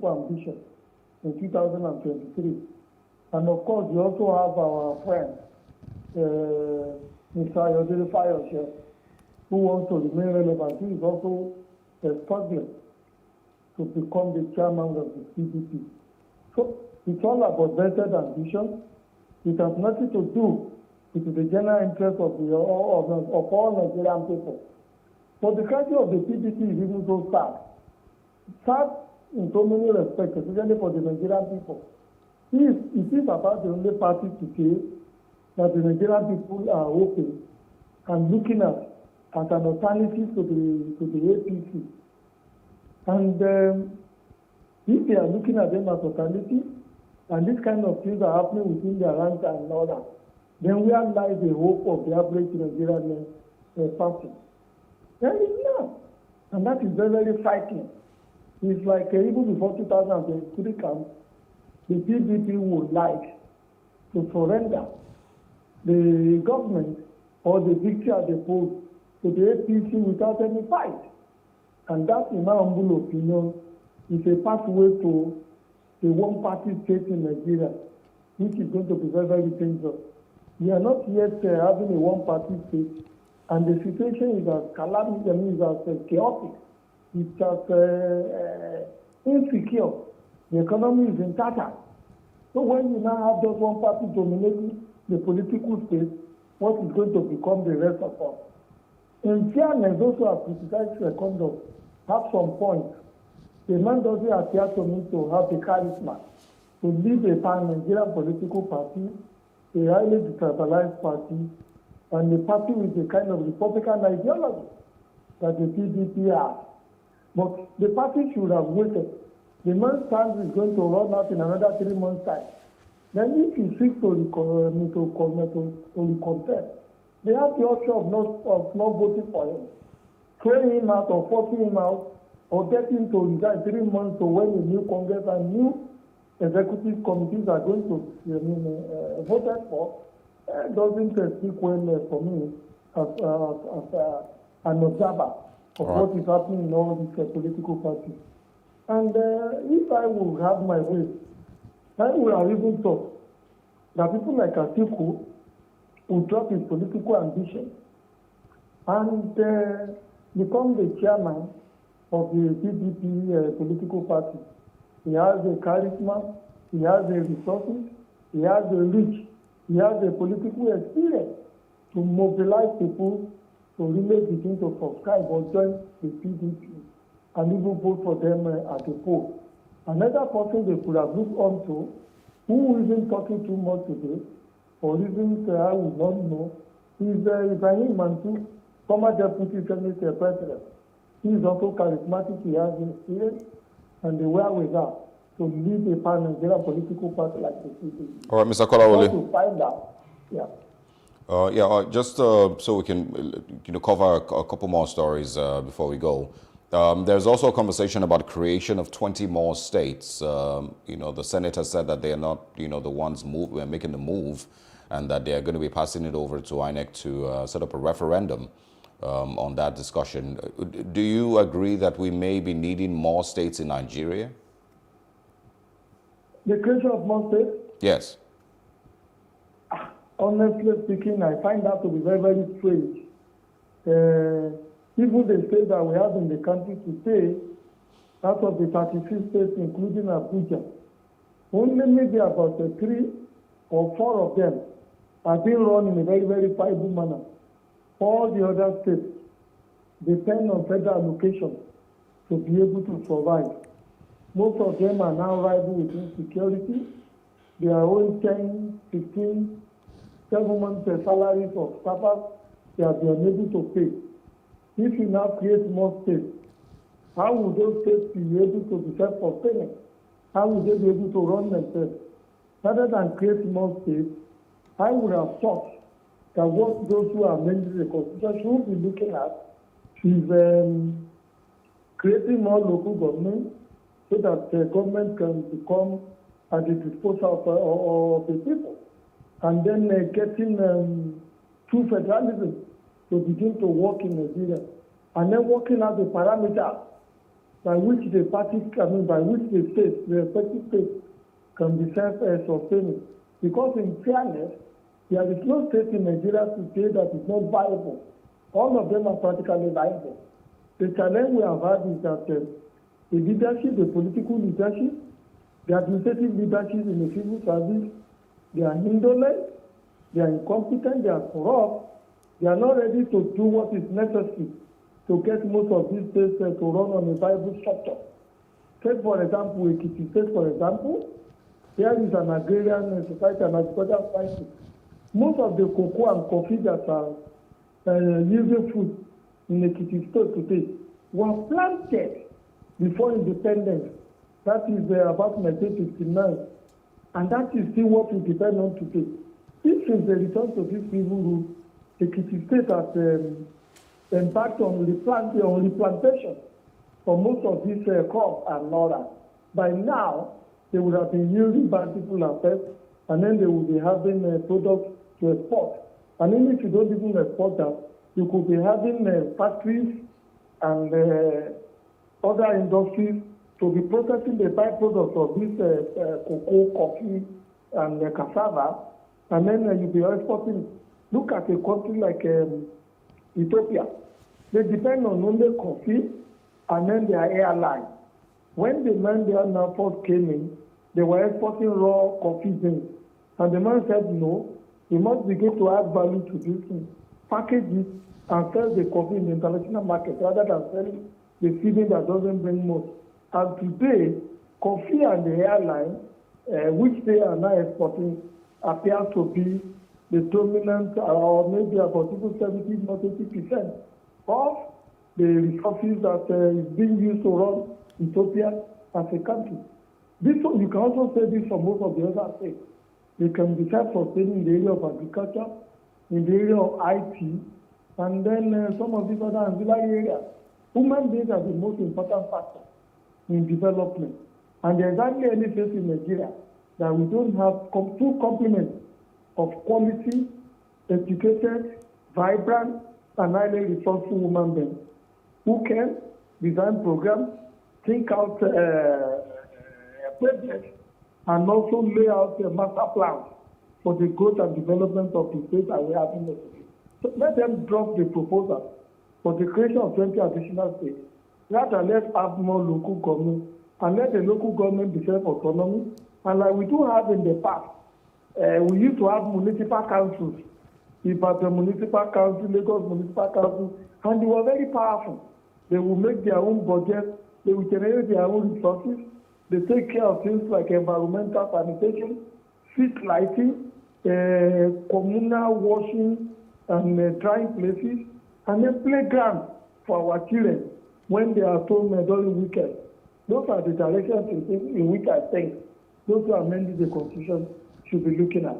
political ambition in 2023. And of course, we also have our friend, Mr. Ayodele Fayose, who wants to remain relevant. He is also struggling to become the chairman of the PDP. So it's all about vested ambition. It has nothing to do with the general interest of all Nigerian people. But the crisis of the PDP is even so sad. Sad in so many respects, especially for the Nigerian people. It is about the only party to say that the Nigerian people are open and looking at as an alternative to the APC. And if they are looking at them as alternative, and these kind of things are happening within their ranks and all that, then where lies the hope of the average Nigerian person? There is none. And that is very, very frightening. It's like even before 2023 comes, the PDP would like to surrender the government or the victory at the polls to the APC without any fight. And that, in my humble opinion, is a pathway to the one-party state in Nigeria, which is going to be very, very dangerous. We are not yet having a one-party state, and the situation is as calamity, is as chaotic, it's as insecure. The economy is in tatters. So when you now have those one party dominating the political space, what is going to become the rest of us? In fairness, those who have criticized the conduct have some points. The man doesn't appear to me to have the charisma to lead a pan-Nigerian political party, a highly decentralized party, and a party with a kind of Republican ideology that the PDP has. But the party should have waited. The man's term is going to run out in another 3 months' time. Then if he seeks to recontest, they have the option of not voting for him, throwing him out or forcing him out, or getting him to resign 3 months to when the new Congress and new executive committees are going to vote for. Doesn't speak well for me as an observer of what is happening in all these political parties. And if I would have my way, I would have even thought that people like Atiku would drop his political ambition and become the chairman of the PDP political party. He has the charisma, he has the resources, he has the reach, he has the political experience to mobilize people to really begin to subscribe or join the PDP and even vote for them at the poll. Another person they could have looked onto, who isn't talking too much today, or isn't, I would not know, is Ibrahim Mantu, former Deputy Senate President. He is also charismatic, he has the experience and the wherewithal to lead a pan-Nigerian political party like the PDP. All right, Mr. Kolawole. To find out, just so we can cover a couple more stories before we go. There's also a conversation about creation of 20 more states. The senator said that they are not, the ones making the move, and that they are going to be passing it over to INEC to set up a referendum on that discussion. Do you agree that we may be needing more states in Nigeria? The creation of more states? Yes. Honestly speaking, I find that to be very, very strange. Even the states that we have in the country today, out of the 36 states, including Abuja, only maybe about 3 or 4 of them are being run in a very, very viable manner. All the other states depend on federal allocation to be able to survive. Most of them are now riding with insecurity. They are owing 10, 15, 7 months salaries of staffers they have been unable to pay. If you now create more states, how will those states be able to be self-sustaining? How will they be able to run themselves? Rather than create more states, I would have thought that what those who are amending the Constitution should be looking at is creating more local government so that the government can become at the disposal of the people. And then getting true federalism to begin to work in Nigeria. And then working out the parameters by which the parties, by which the states, the respective states, can be self-sustaining. Because in fairness, there is no state in Nigeria today that is not viable. All of them are practically viable. The challenge we have had is that the leadership, the political leadership, the administrative leadership in the civil service, they are indolent, they are incompetent, they are corrupt, they are not ready to do what is necessary to get most of these states to run on a viable structure. Take, for example, Ekiti State, for example, there is an agrarian society, an agricultural society. Most of the cocoa and coffee that are yielding food in Ekiti State today were planted before independence. That is about 1959. And that is still what we depend on today. If it's a return to this civil rule, Ekiti State has embarked on replantation for most of these crops and NORA. By now, they would have been yielding bountiful effects, and then they will be having products to export. And even if you don't even export that, you could be having factories and other industries to be processing the byproducts of this cocoa, coffee, and cassava, and then you'll be exporting. Look at a country like Ethiopia. They depend on only coffee and then their airline. When the man there now first came in, they were exporting raw coffee beans. And the man said, no, we must begin to add value to this thing, package it, and sell the coffee in the international market rather than selling the feeding that doesn't bring much. And today, coffee and the airline, which they are now exporting, appear to be the dominant, or maybe about even 70, not 80% of the resources that is being used to run Ethiopia as a country. This one, you can also say this for most of the other states. They can be self-sustaining in the area of agriculture, in the area of IT, and then some of these other ancillary areas. Human beings are the most important factor in development. And there's hardly any place in Nigeria that we don't have full complement of quality, educated, vibrant, and highly resourceful human beings who can design programs, think out projects, and also lay out a master plan for the growth and development of the state that we have in the city. So let them drop the proposal for the creation of 20 additional states. Rather, let's have more local government and let the local government be self-autonomy. And like we do have in the past, we used to have municipal councils, Ibadan Municipal Council, Lagos Municipal Council, and they were very powerful. They will make their own budget, they will generate their own resources, they take care of things like environmental sanitation, street lighting, communal washing and drying places, and then playground for our children when they are home during weekends. Those are the directions in which I think those who are amending the Constitution should be looking at.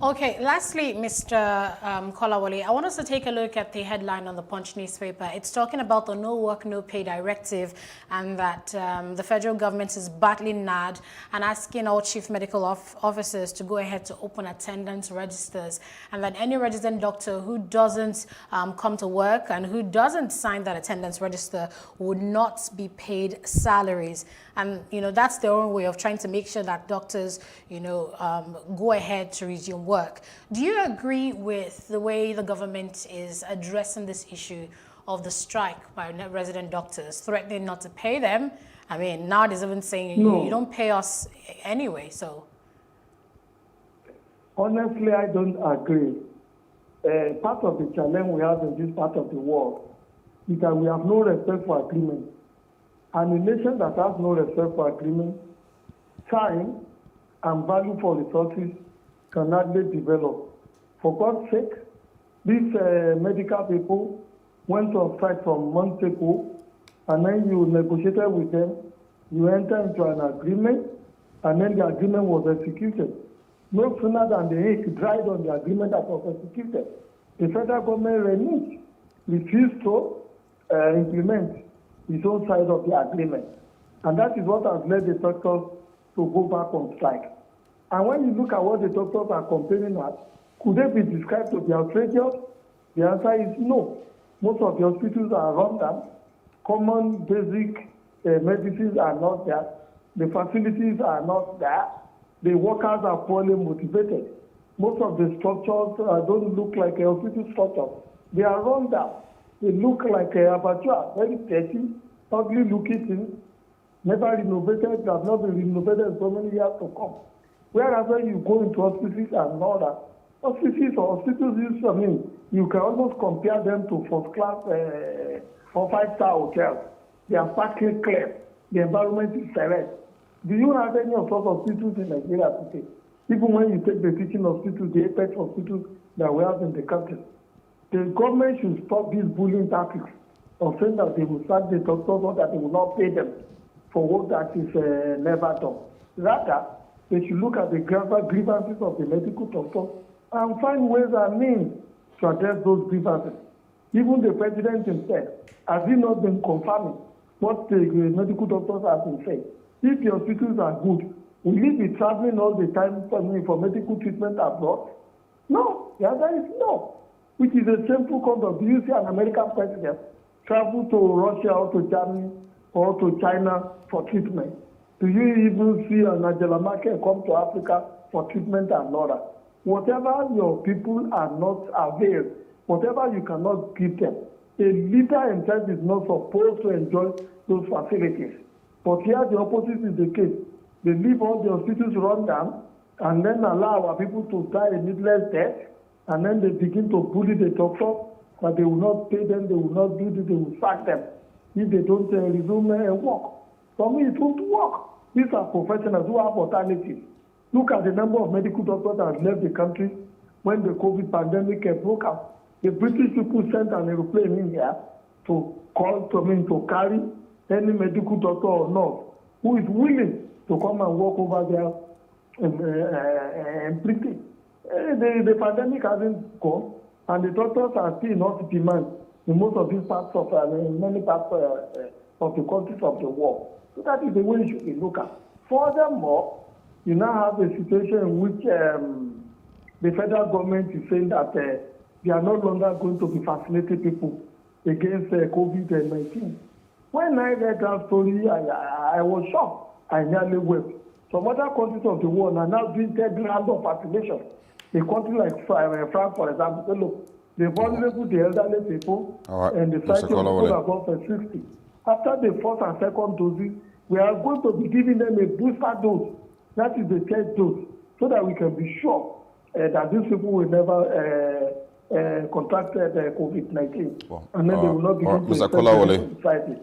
Okay, lastly, Mr. Kolawole, I want us to take a look at the headline on the Punch newspaper. It's talking about the No Work, No Pay directive and that the federal government is battling NAD and asking all chief medical officers to go ahead to open attendance registers, and that any resident doctor who doesn't come to work and who doesn't sign that attendance register would not be paid salaries. And, you know, that's their own way of trying to make sure that doctors, you know, go ahead to resume work. Do you agree with the way the government is addressing this issue of the strike by resident doctors, threatening not to pay them? I mean, now there's even saying No. you don't pay us anyway, so. Honestly, I don't agree. Part of the challenge we have in this part of the world is that we have no respect for agreement. And a nation that has no respect for agreement, time and value for resources can hardly develop. For God's sake, these medical people went on strike from months ago, and then you negotiated with them, you entered into an agreement, and then the agreement was executed. No sooner than the ink dried on the agreement that was executed, the federal government refused to implement its own side of the agreement. And that is what has led the doctors to go back on strike. And when you look at what the doctors are complaining at, could they be described to be outrageous? The answer is no. Most of the hospitals are run down. Common basic medicines are not there. The facilities are not there. The workers are poorly motivated. Most of the structures don't look like a hospital structure. They are run down. They look like a abattoir, very dirty, ugly looking things, never renovated, have not been renovated in so many years to come. Whereas when you go into hospitals and all that, hospitals you can almost compare them to first class or five-star hotels. They are partly clear. The environment is serene. Do you have any of those hospitals in Nigeria today? Even when you take the teaching hospitals, the apex hospitals that we have in the country, the government should stop these bullying tactics of saying that they will sack the doctors or that they will not pay them for work that is never done. Rather, they should look at the grievances of the medical doctors and find ways and means to address those grievances. Even the president himself, has he not been confirming what the medical doctors have been saying? If the hospitals are good, will he be traveling all the time for medical treatment abroad? No, the answer is no, which is a shameful conduct. Do you see an American president travel to Russia or to Germany or to China for treatment? Do you even see an Angela Merkel come to Africa for treatment and all that? Whatever your people are not availed, whatever you cannot give them, a leader himself is not supposed to enjoy those facilities. But here the opposite is the case. They leave all the hospitals run down and then allow our people to die a needless death, and then they begin to bully the doctors that they will not pay them, they will not do this, they will sack them if they don't resume work. For me, it won't work. These are professionals who have alternatives. Look at the number of medical doctors that have left the country when the COVID pandemic broke out. The British people sent an aeroplane in here to carry any medical doctor or nurse who is willing to come and work over there in Britain. The pandemic hasn't gone, and the doctors are still not demand in most of these parts of many parts of the countries of the world. So that is the way you should look at. Furthermore, you now have a situation in which the federal government is saying that they are no longer going to be vaccinating people against COVID-19. When I read that story, I was shocked. I nearly wept. Some other countries of the world are now doing third round of vaccination. A country like France, for example, say, look, the vulnerable, the elderly people, and the sighted people above 60. After the first and second doses, we are going to be giving them a booster dose. That is the third dose, so that we can be sure that these people will never contract COVID-19. Well, and then they will not begin to Mr. society.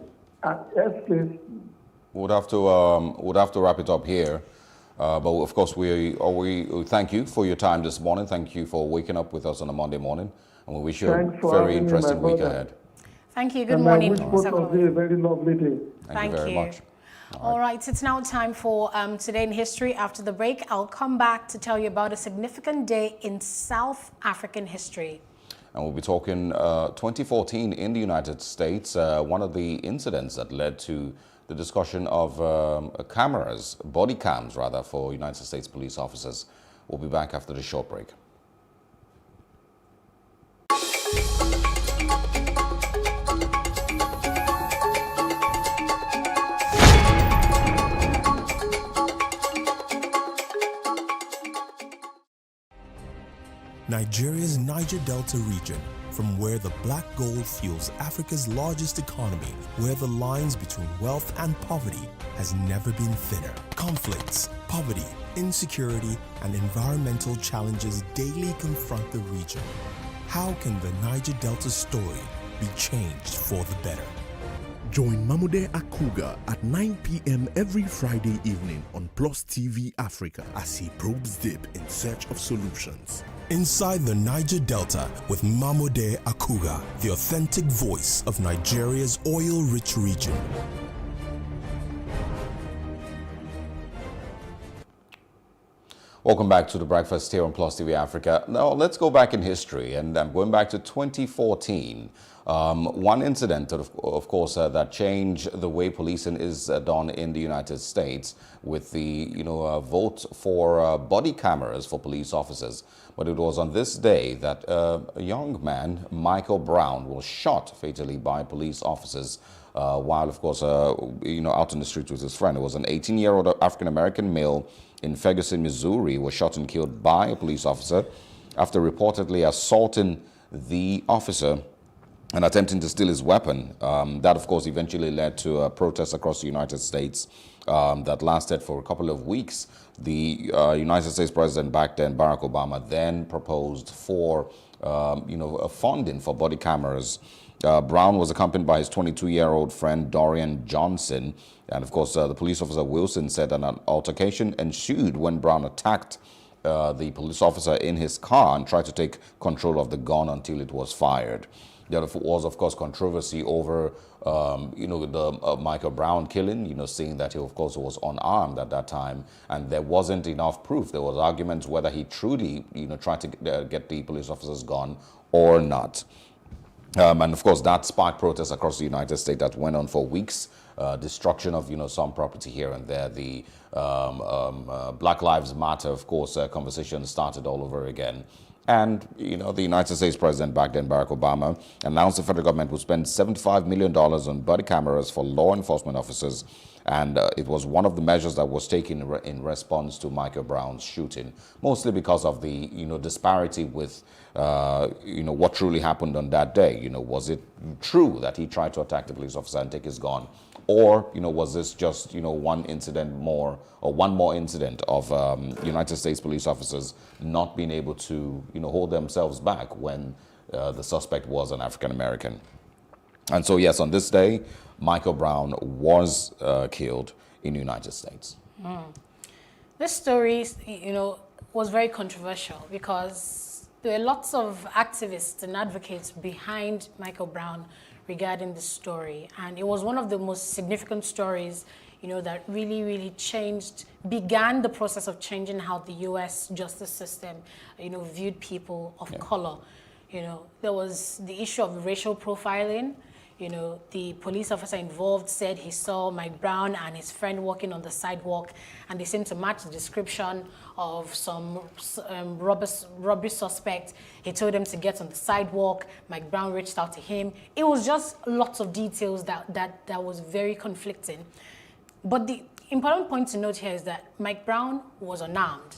Yes, please. Would have to wrap it up here, but of course we thank you for your time this morning. Thank you for waking up with us on a Monday morning, and we wish you a very interesting week ahead. Thank you. Good morning, Mr. Both of you a very lovely day. Thank you very much. All right, it's now time for Today in History. After the break, I'll come back to tell you about a significant day in South African history. And we'll be talking 2014 in the United States, one of the incidents that led to the discussion of cameras, body cams rather, for United States police officers. We'll be back after the short break. Nigeria's Niger Delta region, from where the black gold fuels Africa's largest economy, where the lines between wealth and poverty has never been thinner. Conflicts, poverty, insecurity, and environmental challenges daily confront the region. How can the Niger Delta story be changed for the better? Join Mamude Akuga at 9 p.m. every Friday evening on PlusTvAfrica as he probes deep in search of solutions. Inside the Niger Delta with Mamude Akuga, the authentic voice of Nigeria's oil-rich region. Welcome back to the breakfast here on PlusTvAfrica. Now let's go back in history, and I'm going back to 2014. One incident, of course, that changed the way policing is done in the United States with the vote for body cameras for police officers. But it was on this day that a young man, Michael Brown, was shot fatally by police officers while, of course, out in the street with his friend. It was an 18-year-old African-American male in Ferguson, Missouri, was shot and killed by a police officer after reportedly assaulting the officer and attempting to steal his weapon. That, of course, eventually led to protests across the United States that lasted for a couple of weeks. The United States president back then, Barack Obama, then proposed for a funding for body cameras. Brown was accompanied by his 22-year-old friend Dorian Johnson. And of course, the police officer Wilson said that an altercation ensued when Brown attacked the police officer in his car and tried to take control of the gun until it was fired. There was, of course, controversy over, the Michael Brown killing, saying that he, of course, was unarmed at that time. And there wasn't enough proof. There was arguments whether he truly, tried to get the police officer's gun or not. And of course, that sparked protests across the United States that went on for weeks. Destruction of, some property here and there. The Black Lives Matter, of course, conversation started all over again. And, the United States president back then, Barack Obama, announced the federal government would spend $75 million on body cameras for law enforcement officers. And it was one of the measures that was taken in response to Michael Brown's shooting, mostly because of the, disparity with, what truly happened on that day. Was it true that he tried to attack the police officer and take his gun? Or, was this just, one incident more, or one more incident of United States police officers not being able to, hold themselves back when the suspect was an African-American? And so, yes, on this day, Michael Brown was killed in the United States. This story, was very controversial because there are lots of activists and advocates behind Michael Brown regarding this story. And it was one of the most significant stories, that really, really began the process of changing how the U.S. justice system, viewed people of color. There was the issue of racial profiling. The police officer involved said he saw Mike Brown and his friend walking on the sidewalk, and they seemed to match the description of some robbery suspect. He told them to get on the sidewalk. Mike Brown reached out to him. It was just lots of details that was very conflicting. But the important point to note here is that Mike Brown was unarmed,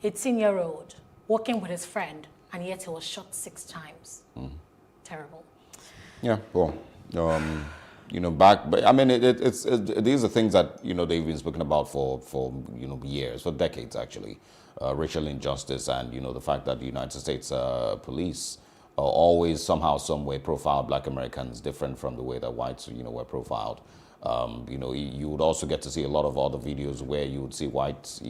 18-year-old, walking with his friend, and yet he was shot 6 times. Terrible. Yeah, well, but I mean, these are things that, they've been speaking about for years, for decades, actually. Racial injustice and, the fact that the United States police always somehow, some way profile Black Americans different from the way that whites, were profiled. You would also get to see a lot of other videos where you would see whites,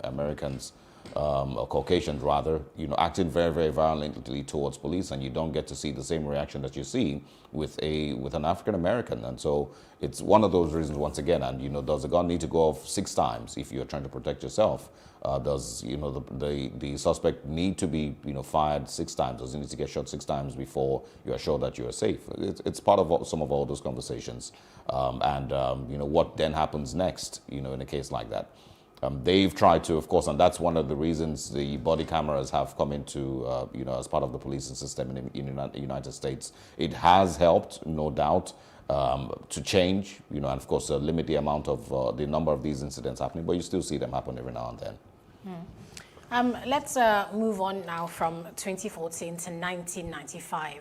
Americans, or Caucasians rather, acting very, very violently towards police, and you don't get to see the same reaction that you see with an African American. And so it's one of those reasons, once again, and does the gun need to go off 6 times if you're trying to protect yourself? Does the suspect need to be fired 6 times? Does he need to get shot 6 times before you are sure that you are safe? It's part of some of all those conversations, what then happens next, in a case like that. They've tried to, of course, and that's one of the reasons the body cameras have come into, as part of the policing system in the United States. It has helped, no doubt, to change, and of course, limit the amount of the number of these incidents happening, but you still see them happen every now and then. Let's move on now from 2014 to 1995.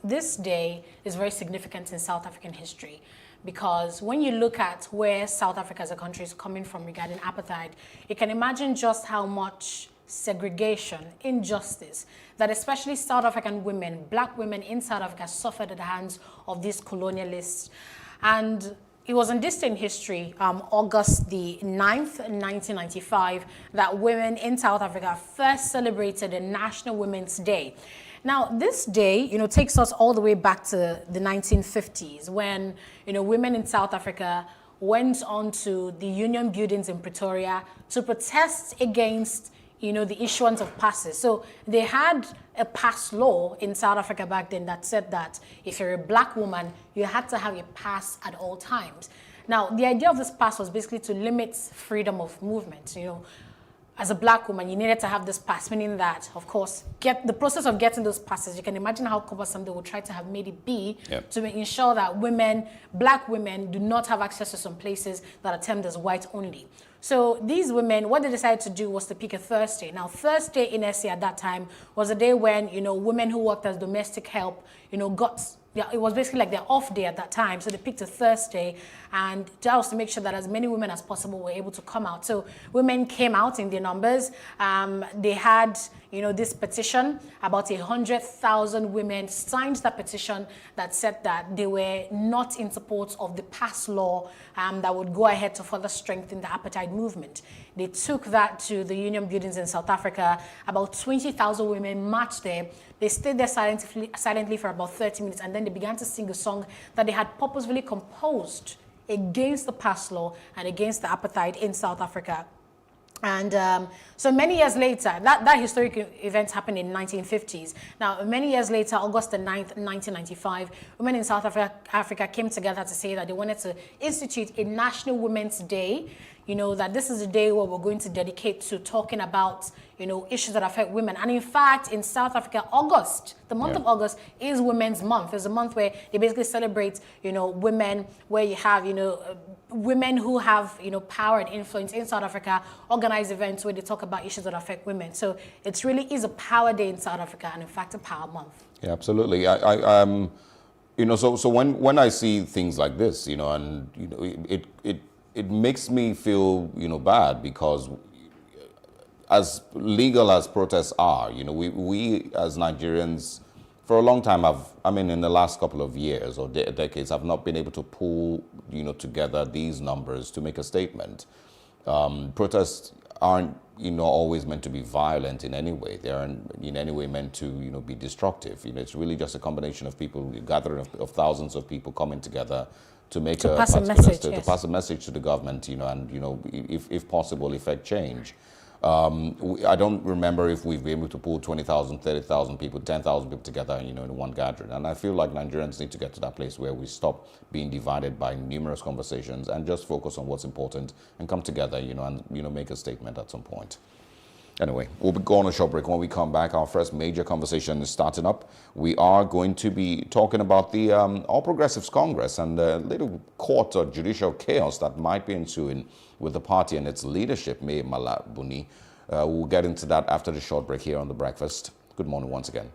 This day is very significant in South African history, because when you look at where South Africa as a country is coming from regarding apartheid, you can imagine just how much segregation, injustice, that especially South African women, Black women in South Africa suffered at the hands of these colonialists. And it was in distant history, August the 9th, 1995, that women in South Africa first celebrated the National Women's Day. Now, this day, takes us all the way back to the 1950s when, women in South Africa went on to the union buildings in Pretoria to protest against, the issuance of passes. So they had a pass law in South Africa back then that said that if you're a Black woman, you had to have a pass at all times. Now, the idea of this pass was basically to limit freedom of movement. as a black woman, you needed to have this pass, meaning that, of course, the process of getting those passes, you can imagine how cumbersome they would try to have made it be to ensure that black women do not have access to some places that are termed as white only. So these women, what they decided to do was to pick a Thursday. Now, Thursday in SC at that time was a day when, women who worked as domestic help, it was basically like their off day at that time. So they picked a Thursday, and that was to make sure that as many women as possible were able to come out. So women came out in their numbers. They had, this petition. About 100,000 women signed that petition that said that they were not in support of the pass law that would go ahead to further strengthen the apartheid movement. They took that to the union buildings in South Africa. About 20,000 women marched there. They stayed there silently for about 30 minutes, and then they began to sing a song that they had purposefully composed against the pass law and against the apartheid in South Africa. And so many years later, that historic event happened in the 1950s. Now, many years later, August the 9th, 1995, women in South Africa came together to say that they wanted to institute a National Women's Day. That this is a day where we're going to dedicate to talking about, issues that affect women. And in fact, in South Africa, August, the month of August is Women's Month. It's a month where they basically celebrate, women, where you have, women who have, power and influence in South Africa, organize events where they talk about issues that affect women. So it really is a power day in South Africa, and in fact, a power month. Yeah, absolutely. So when I see things like this, and, it makes me feel, bad, because as legal as protests are, we as Nigerians, for a long time, in the last couple of years or decades, have not been able to pull, together these numbers to make a statement. Protests aren't, always meant to be violent in any way. They aren't in any way meant to, be destructive. It's really just a combination of people, gathering of thousands of people coming together to make to pass a message to the government, and if possible, effect change. I don't remember if we've been able to pull 20,000, 30,000 people, 10,000 people together, in one gathering. And I feel like Nigerians need to get to that place where we stop being divided by numerous conversations and just focus on what's important and come together, and make a statement at some point. Anyway, we'll be going on a short break. When we come back, our first major conversation is starting up. We are going to be talking about the All Progressives Congress and the little court or judicial chaos that might be ensuing with the party and its leadership, May Malabuni. We'll get into that after the short break here on The Breakfast. Good morning once again.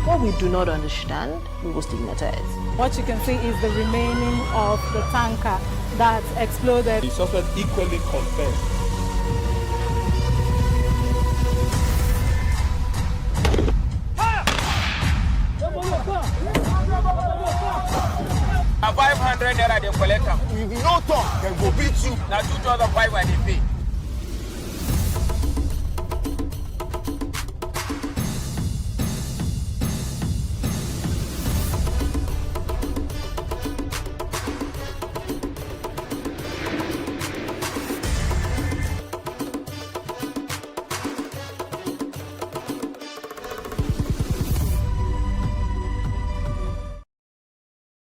What we do not understand, we will stigmatize. What you can see is the remaining of the tanker that exploded. The suspect equally confessed. Now 500 naira they collect them. If you don't talk, they will beat you. Now 2,500 they pay.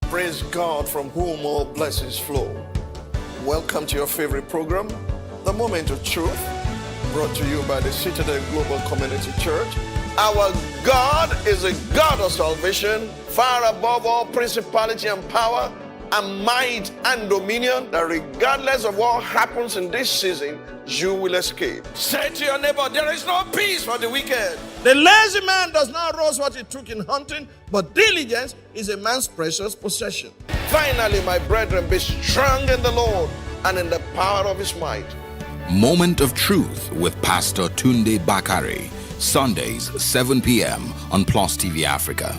Praise God, from whom all blessings flow. Welcome to your favorite program, The Moment of Truth, brought to you by the Citadel Global Community Church. Our God is a God of salvation, far above all principality and power and might and dominion, that regardless of what happens in this season, you will escape. Say to your neighbor, there is no peace for the wicked. The lazy man does not roast what he took in hunting, but diligence is a man's precious possession. Finally, my brethren, be strong in the Lord and in the power of his might. Moment of Truth with Pastor Tunde Bakare, Sundays, 7 p.m. on Plus TV Africa.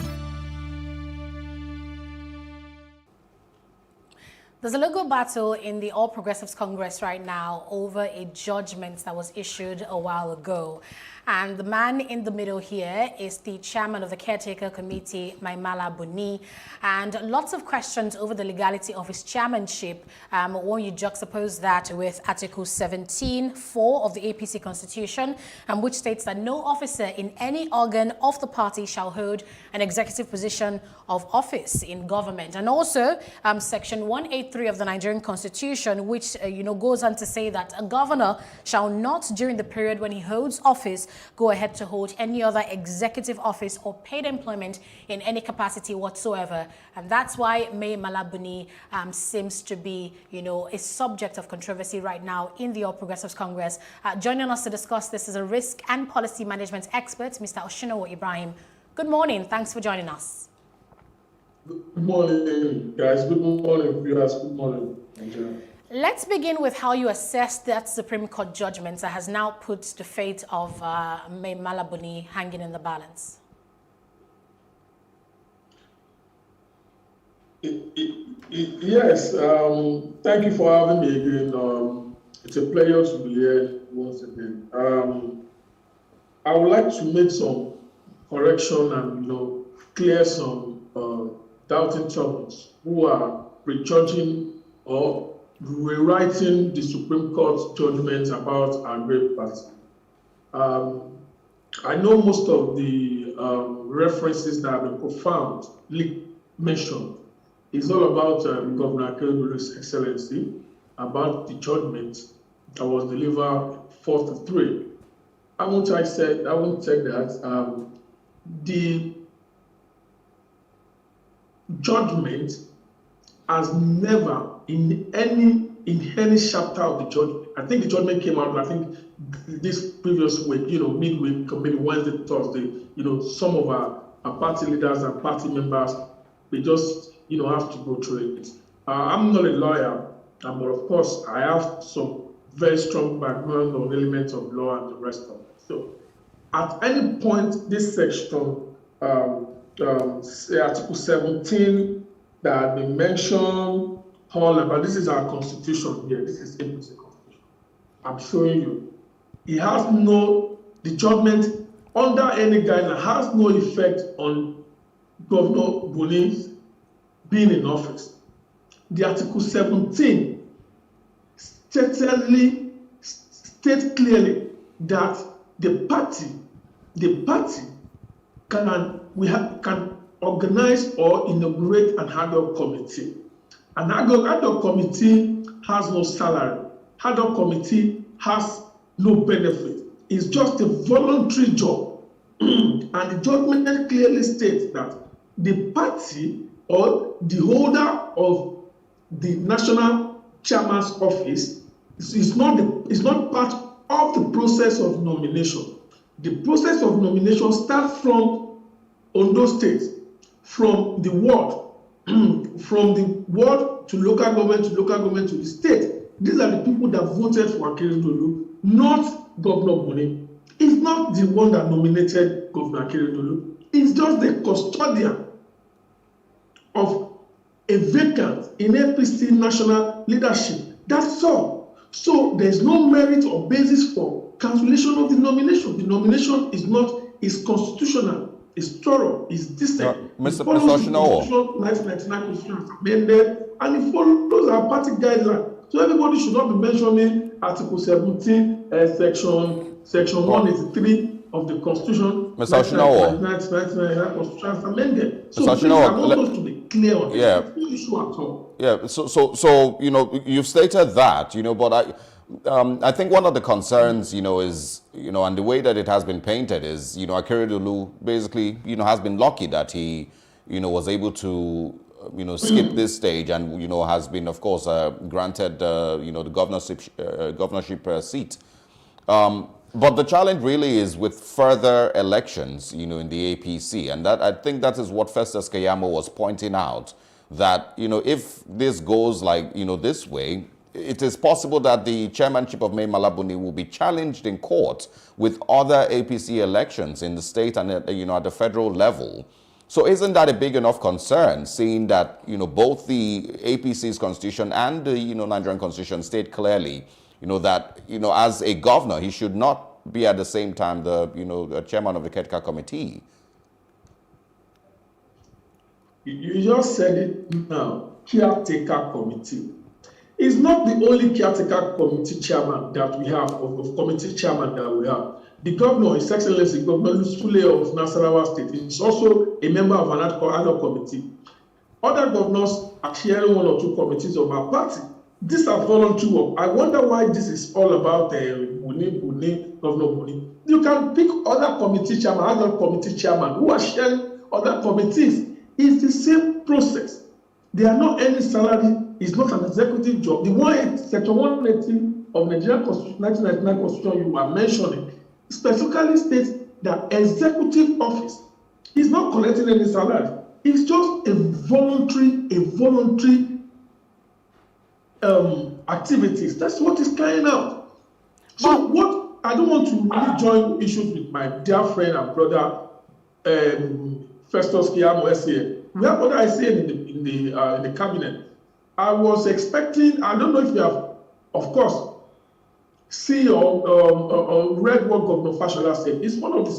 There's a legal battle in the All Progressives Congress right now over a judgment that was issued a while ago. And the man in the middle here is the chairman of the caretaker committee, Maimala Buni. And lots of questions over the legality of his chairmanship when you juxtapose that with Article 17(4) of the APC Constitution, which states that no officer in any organ of the party shall hold an executive position of office in government. And also Section 183 of the Nigerian Constitution, which goes on to say that a governor shall not, during the period when he holds office, go ahead to hold any other executive office or paid employment in any capacity whatsoever. And that's why Maimala Buni seems to be, a subject of controversy right now in the All Progressives Congress. Joining us to discuss this is a risk and policy management expert, Mr. Oshinowo Ibrahim. Good morning. Thanks for joining us. Good morning, guys. Good morning, viewers. Good morning, Nigeria. Let's begin with how you assess that Supreme Court judgment that has now put the fate of Maimala Buni hanging in the balance. Yes, thank you for having me again. It's a pleasure to be here once again. I would like to make some correction and clear some doubting Thomas who are prejudging or rewriting the Supreme Court judgment about our great party. I know most of the references that have been profoundly mentioned is all about Governor Akeredolu's Excellency, about the judgment that was delivered 4-3. I won't say that the judgment has never in any chapter of the judgment. I think the judgment came out, I think this previous week, midweek, maybe Wednesday, Thursday, some of our party leaders and party members, they just, have to go through it. I'm not a lawyer, but of course, I have some very strong background on elements of law and the rest of it. So, at any point, this section, Article 17, that had been mentioned, but this is our constitution here. This is APC constitution. I'm showing you. The judgment under any guideline has no effect on Governor Buni's being in office. The Article 17 states clearly that the party can organize or inaugurate an ad hoc committee. An ad hoc committee has no salary. Ad hoc committee has no benefit. It's just a voluntary job. And the judgment clearly states that the party or the holder of the national chairman's office is not part of the process of nomination. The process of nomination starts from Ondo State, from the ward, from the ward to local government to the state. These are the people that voted for Akeredolu, not Governor Buni. It's not the one that nominated Governor Akeredolu. It's just the custodian of a vacant in APC national leadership. That's all. So there's no merit or basis for cancellation of the nomination. The nomination is constitutional, is thorough, is decent. Mr. Oshinowo. 1999 Constitution is amended, and it follows our party guidelines. So everybody should not be mentioning Article 17, Section 183 of the Constitution. Mr. Oshinowo. 1999 Constitution is amended. So Mr. Oshinowo, I want us to be clear on this. Yeah. There's no issue at all. Yeah. So you've stated that, but I think one of the concerns, is, and the way that it has been painted is, Akeredolu basically, has been lucky that he, was able to, skip this stage and, has been, of course, granted, the governorship seat. But the challenge really is with further elections, in the APC. And that I think that is what Festus Keyamo was pointing out, that, if this goes like, this way, it is possible that the chairmanship of Maimala Buni will be challenged in court with other APC elections in the state and at the federal level. So isn't that a big enough concern, seeing that, both the APC's constitution and the, Nigerian constitution state clearly, that, as a governor, he should not be at the same time the chairman of the caretaker committee? You just said it now, caretaker committee. It's not the only caretaker committee chairman that we have, of committee chairman that we have. The governor, His Excellency Governor Sule of Nasarawa State, is also a member of an ad hoc committee. Other governors are chairing one or two committees of our party. These are voluntary work. I wonder why this is all about Governor Buni. You can pick other committee chairman, other committee chairman who are sharing other committees. It's the same process. They are not any salary. It's not an executive job. The Section 180 of Nigerian Constitution, 1999 Constitution you are mentioning specifically states that executive office is not collecting any salary. It's just a voluntary activities. That's what is carrying out. So what I don't want to really join issues with my dear friend and brother Festus Keyamo SAN. We have other SAN in the cabinet. I was expecting, I don't know if you have, of course, see or read what Governor Fashola said. He's one of the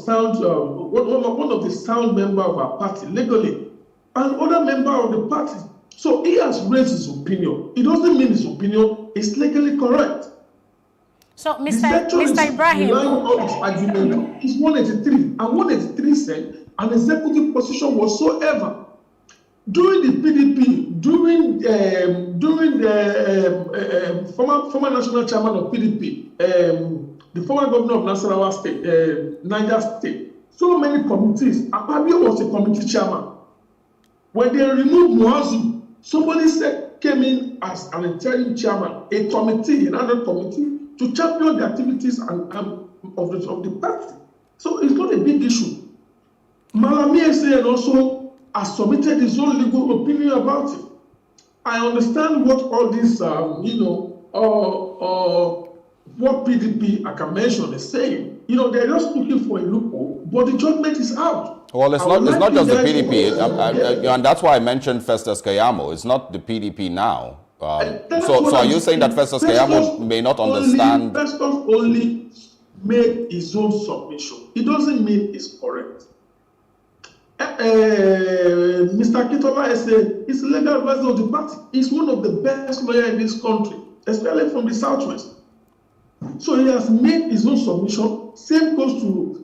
sound member of our party legally, and other member of the party. So he has raised his opinion. It doesn't mean his opinion is legally correct. So, Mr. Ibrahim, on his argument is 183, and 183 said an executive position whatsoever during the PDP, during the former national chairman of PDP, the former governor of Nasarawa State, Niger State, so many committees. Akpabio was a committee chairman. When they removed Muazu, somebody came in as an interim chairman, a committee, another committee, to champion the activities of the party. So it's not a big issue. Malami SAN also has submitted his own legal opinion about it. I understand what all this, what PDP, I can mention, is saying. They're just looking for a loophole, but the judgment is out. Well, it's not just the PDP, and that's why I mentioned Festus Keyamo. It's not the PDP now. So are you saying that Festus Keyamo may not understand? Festus only made his own submission. It doesn't mean it's correct. Mr. Kitola is a legal advisor of the party. He's one of the best lawyers in this country, especially from the Southwest. So he has made his own submission. Same goes to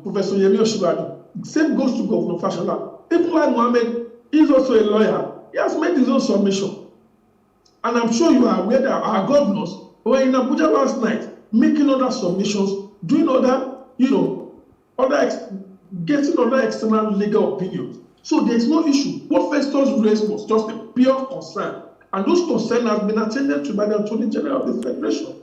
Professor Yemi Oshibadu. Same goes to Governor Fashola. People like Mohammed is also a lawyer. He has made his own submission. And I'm sure you are aware that our governors were in Abuja last night making other submissions, doing other, getting other external legal opinions. So there's no issue. What Festus raised was just a pure concern. And those concerns have been attended to by the Attorney General of the Federation.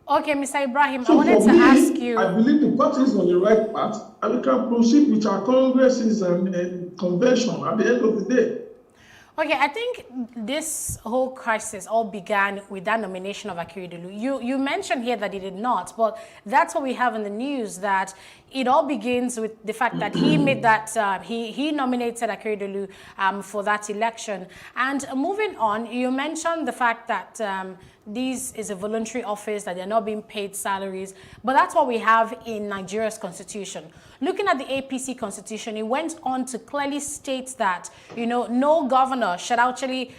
Okay, Mr. Ibrahim, So I wanted to ask you. I believe the party is on the right path, and we can proceed with our congresses and convention at the end of the day. Okay, I think this whole crisis all began with that nomination of Akeredolu. You mentioned here that he did not, but that's what we have in the news, that it all begins with the fact that he made that, he nominated Akeredolu for that election. And moving on, you mentioned the fact that this is a voluntary office, that they're not being paid salaries, but that's what we have in Nigeria's constitution. Looking at the APC constitution, it went on to clearly state that, no governor should actually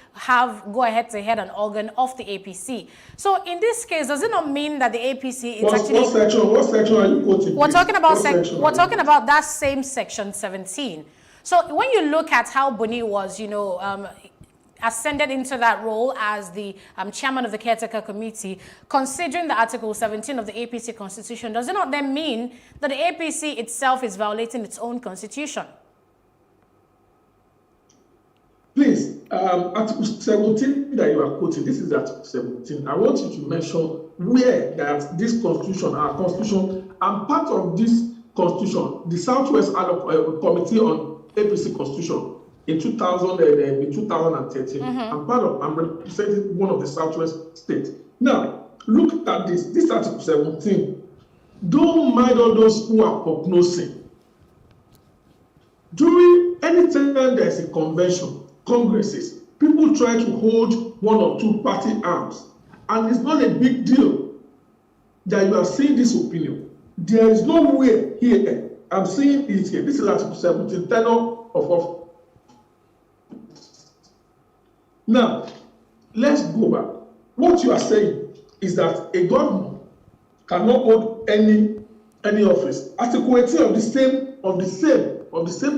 go ahead to head an organ of the APC. So in this case, does it not mean that the APC is actually... What section are you quoting? We're talking about that same section 17. So when you look at how Buni was, ascended into that role as the chairman of the caretaker committee, considering the Article 17 of the APC constitution, does it not then mean that the APC itself is violating its own constitution? Please, Article 17 that you are quoting, this is Article 17. I want you to mention where that this constitution, our constitution, and part of this constitution, the Southwest Committee on APC Constitution, in 2013, I'm representing one of the Southwest states. Now, look at this Article 17. Don't mind all those who are prognosing. During anytime there's a convention, congresses, people try to hold one or two party arms, and it's not a big deal that you are seeing this opinion. There is no way here. I'm seeing it here. This is Article 17, tenure of office. Now, let's go back. What you are saying is that a governor cannot hold any office. Article 18 of the same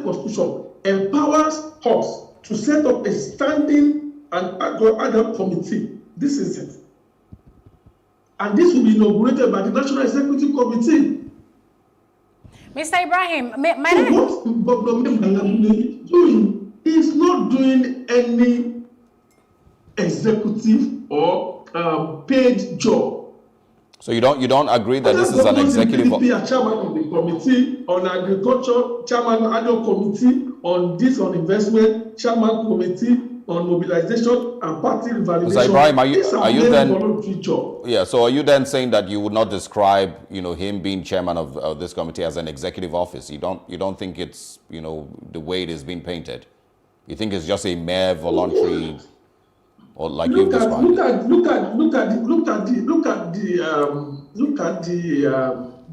constitution empowers us to set up a standing and ad hoc committee. This is it. And this will be inaugurated by the National Executive Committee. Mr. Ibrahim, what Governor Malabuni is doing is not doing any executive or paid job. So you don't agree that this is an executive? PDP, chairman of the committee on agriculture, chairman ad hoc committee on this, on investment, chairman committee on mobilization and party validation. Mr. Ibrahim, are you then? Yeah. So are you then saying that you would not describe, him being chairman of this committee as an executive office? You don't think it's, the way it is being painted? You think it's just a mere voluntary, or like you've described? Look at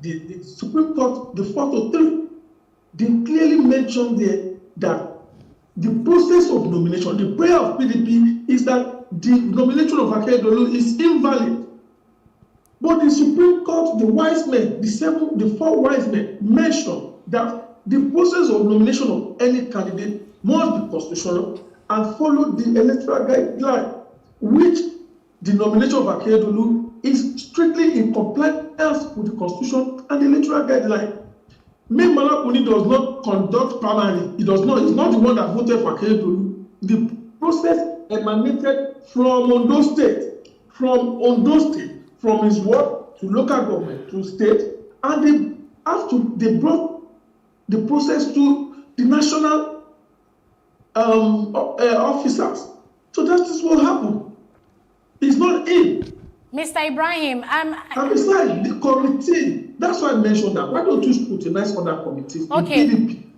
the Supreme Court, the 4-3. They clearly mentioned there that the process of nomination, the prayer of PDP is that the nomination of Akeredolu is invalid. But the Supreme Court, the wise men, the 4 wise men mentioned that the process of nomination of any candidate must be constitutional and follow the electoral guideline, which the nomination of Akeredolu is strictly in compliance with the Constitution and the electoral guideline. May Malabuni does not conduct primary. He does not. He's not the one that voted for Akeredolu. The process emanated from Ondo State, from his ward to local government to state, and they brought the process to the national officers. So that is what happened. It's not him. Mr. Ibrahim, and besides, the committee, that's why I mentioned that. Why don't you scrutinize other committees? Okay,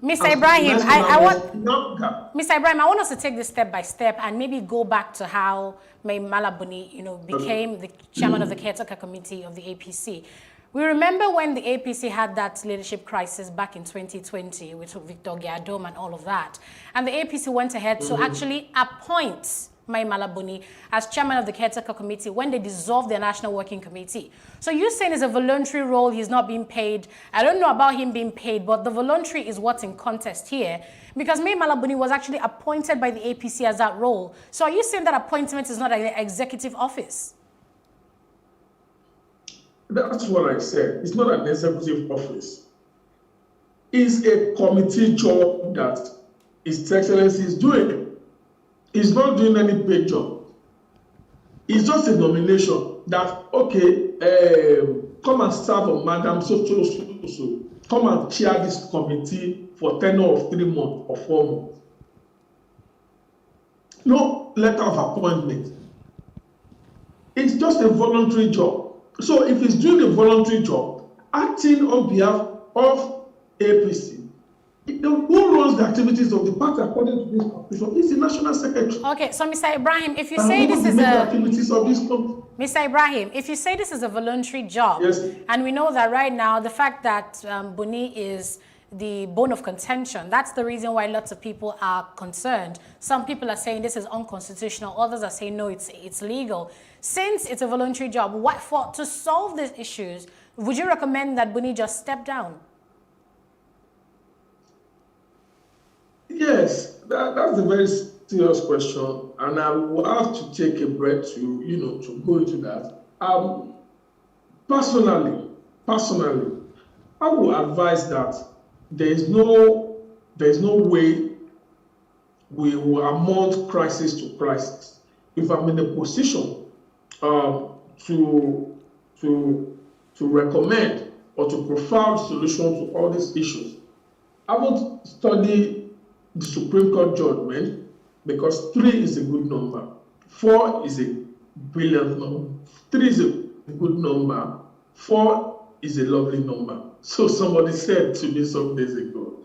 Mr. Ibrahim, Mr. Ibrahim, I want us to take this step by step and maybe go back to how May Malabuni, became the chairman of the caretaker committee of the APC. We remember when the APC had that leadership crisis back in 2020 with Victor Giadom and all of that. And the APC went ahead to actually appoint Mai Malabuni as chairman of the caretaker committee when they dissolved their national working committee. So you're saying it's a voluntary role, he's not being paid. I don't know about him being paid, but the voluntary is what's in contest here, because Mai Malabuni was actually appointed by the APC as that role. So are you saying that appointment is not an executive office? That's what I said. It's not an executive office. It's a committee job that His Excellency is doing. He's not doing any paid job. It's just a nomination that, okay, come and serve on Madam so. Come and chair this committee for tenure of 3 months or 4 months. No letter of appointment. It's just a voluntary job. So if he's doing a voluntary job, acting on behalf of APC, who runs the activities of the party according to this constitution is the national secretary. Okay, so Mr. Ibrahim, if you say this is Mr. Ibrahim, if you say this is a voluntary job, yes, and we know that right now the fact that Buni is the bone of contention, that's the reason why lots of people are concerned. Some people are saying this is unconstitutional, others are saying no, it's legal. Since it's a voluntary job, to solve these issues, would you recommend that Buni just step down? Yes, that's a very serious question, and I will have to take a breath to go into that. Personally, I will advise that there is no way we will amount crisis to crisis. If I'm in a position to recommend or to provide solutions to all these issues, I would study the Supreme Court judgment, because 3 is a good number, 4 is a brilliant number, 3 is a good number, 4 is a lovely number. So somebody said to me some days ago,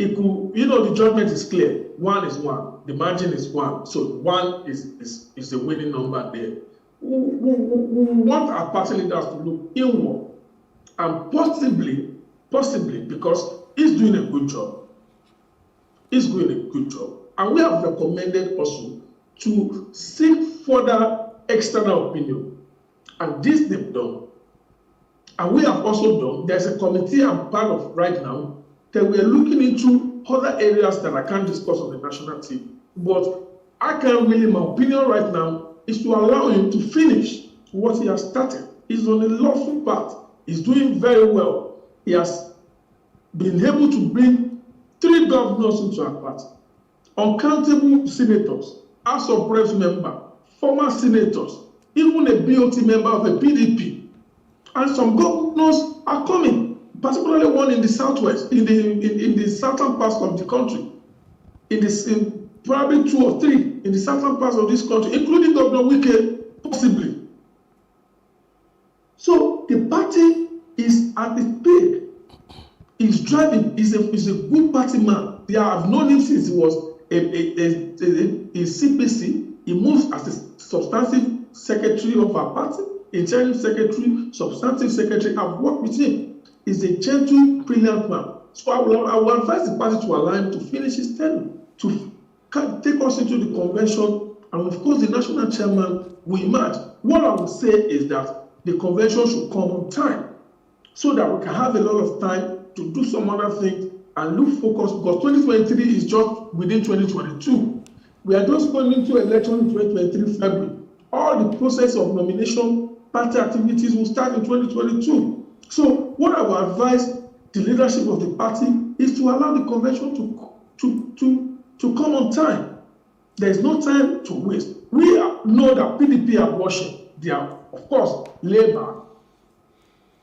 it could, the judgment is clear. 1 is 1. The margin is 1. So 1 is the winning number there. We want our party leaders to look inward and possibly, because he's doing a good job. He's doing a good job. And we have recommended also to seek further external opinion. And this they've done. And we have also done, there's a committee I'm part of right now that we're looking into other areas that I can't discuss on the national TV. But I can't really, my opinion right now is to allow him to finish what he has started. He's on a lawful path. He's doing very well. He has been able to bring 3 governors into our party, uncountable senators, House of Reps member, former senators, even a BOT member of the PDP. And some governors are coming, particularly one in the southwest, in the southern parts of the country, in probably 2 or 3 in the southern parts of this country, including Governor Wike, possibly. So the party is at its peak. He's driving. He's a good party man. I've known him since he was a CPC. He moves as a substantive secretary of our party, interim secretary, substantive secretary. I've worked with him. He's a gentle, brilliant man. So I will advise the party to allow him to finish his term, to take us into the convention, and of course the national chairman will emerge. What I would say is that the convention should come on time, so that we can have a lot of time to do some other things and look focused, because 2023 is just within 2022. We are just going into election in 2023 February. All the process of nomination, party activities will start in 2022. So what I will advise the leadership of the party is to allow the convention to come on time. There is no time to waste. We know that PDP are watching. They are, of course, Labour,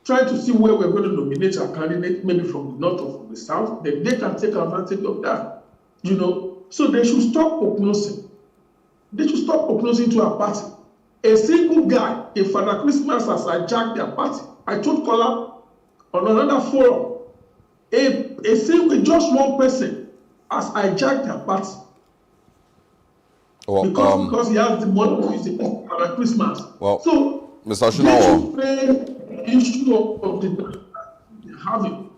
trying to see where we're going to nominate a candidate, maybe from the north or from the south. Then they can take advantage of that. So they should stop prognosing. They should stop prognosing to our party. A single guy, a Father Christmas, has hijacked their party. I told Kola on another forum, a single, just one person has hijacked their party. Well, because he has the money to use it for Father Christmas. Well, so Mr. Shinawa, they should pay issue of the having.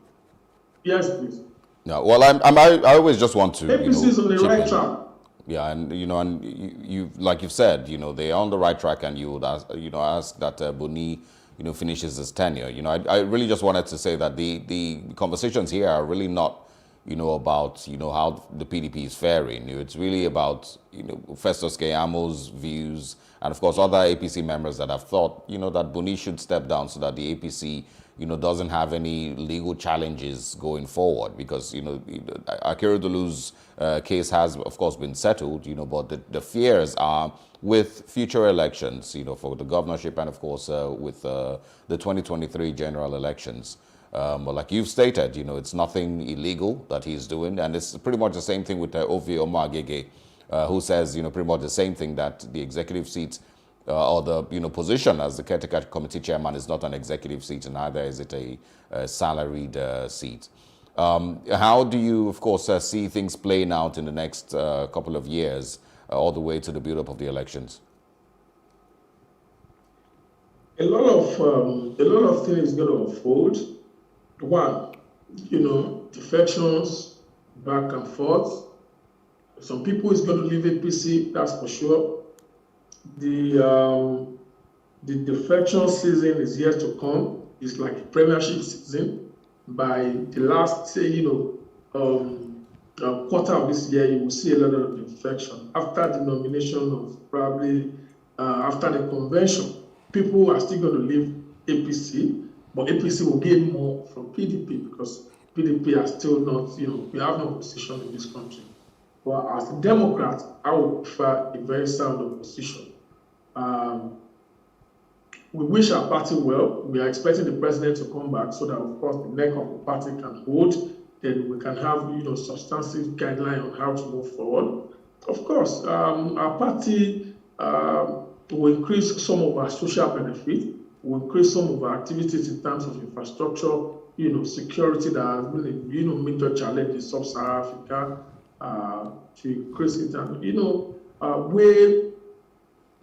Yes, please. Yeah, well, I always just want to. APC is on the right track. Yeah, and you like you've said, they are on the right track, and you would ask that Buni, finishes his tenure. I really just wanted to say that the conversations here are really not, about how the PDP is faring. It's really about Festus Keyamo's views, and of course other APC members that have thought that Buni should step down so that the APC doesn't have any legal challenges going forward, because Akeredolu's case has of course been settled, but the fears are with future elections, for the governorship, and of course with the 2023 general elections. But like you've stated, it's nothing illegal that he's doing, and it's pretty much the same thing with Ovi Omagege, who says pretty much the same thing, that the executive seat or the position as the caretaker committee chairman is not an executive seat, and neither is it a salaried seat. How do you, of course, see things playing out in the next couple of years, all the way to the build-up of the elections? A lot of things going to unfold. One, defections back and forth. Some people is going to leave APC, that's for sure. The defection season is yet to come. It's like a premiership season. By the last, quarter of this year, you will see a lot of defection. After the nomination of probably after the convention, people are still going to leave APC, but APC will gain more from PDP, because PDP are still not, we have no opposition in this country. But as a Democrat, I would prefer a very sound opposition. We wish our party well. We are expecting the president to come back so that, of course, the neck of the party can hold. Then we can have, substantive guideline on how to move forward. Of course, our party will increase some of our social benefits. Will increase some of our activities in terms of infrastructure, security that has been a, major challenge in sub-Saharan Africa, to increase it, and, where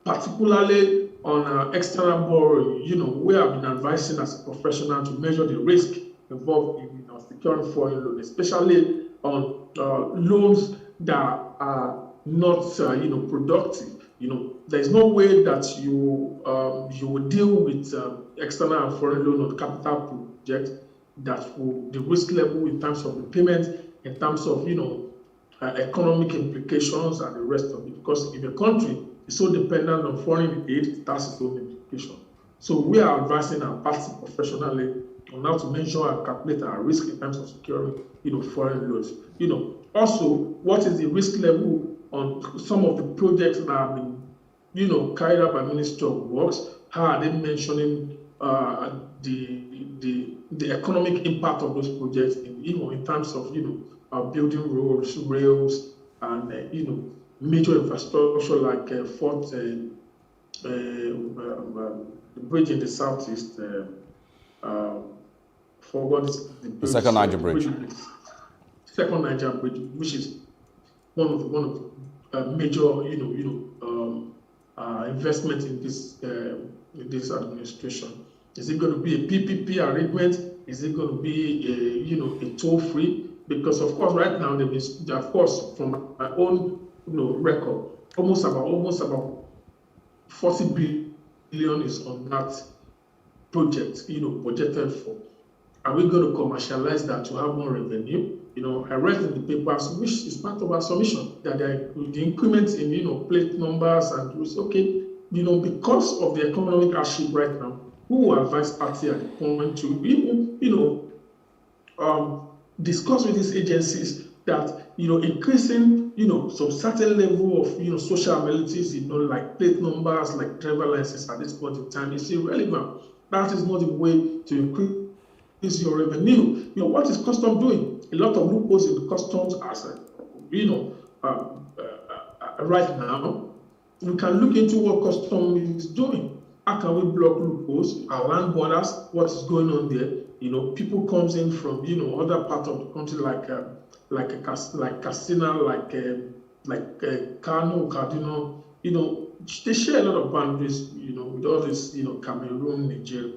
particularly on external borrowing, we have been advising as a professional to measure the risk involved in securing foreign loans, especially on loans that are not, productive. There's no way that you will deal with external and foreign loan on capital projects that will, the risk level in terms of repayment, in terms of, economic implications and the rest of it. Because if a country is so dependent on foreign aid, it has its own implications. So we are advising our party professionally on how to measure and calculate our risk in terms of securing, foreign loans. Also, what is the risk level on some of the projects that have been, carried out by Ministry of Works? How are they mentioning the economic impact of those projects in terms of, building roads, rails, and, major infrastructure like the bridge in the southeast, forgot the second Niger Bridge. Second Niger Bridge, which is one of the major, investment in this administration. Is it going to be a PPP arrangement? Is it going to be a toll-free? Because of course, right now, of course, from my own record, almost about 40 billion is on that project, budgeted for. Are we going to commercialize that to have more revenue? I read in the papers, which is part of our submission, that the increments in, plate numbers, and it was okay, because of the economic hardship right now, who will advise party at the point to even, discuss with these agencies that, increasing, some certain level of, social amenities, like plate numbers, like driver licenses at this point in time is irrelevant. That is not the way to increase your revenue. What is custom doing? A lot of loopholes in the customs as right now. We can look into what custom is doing. How can we block loopholes? Our land borders, what is going on there? People comes in from other parts of the country like Katsina, like Kano, Kaduna. They share a lot of boundaries. With all this, Cameroon, Nigeria.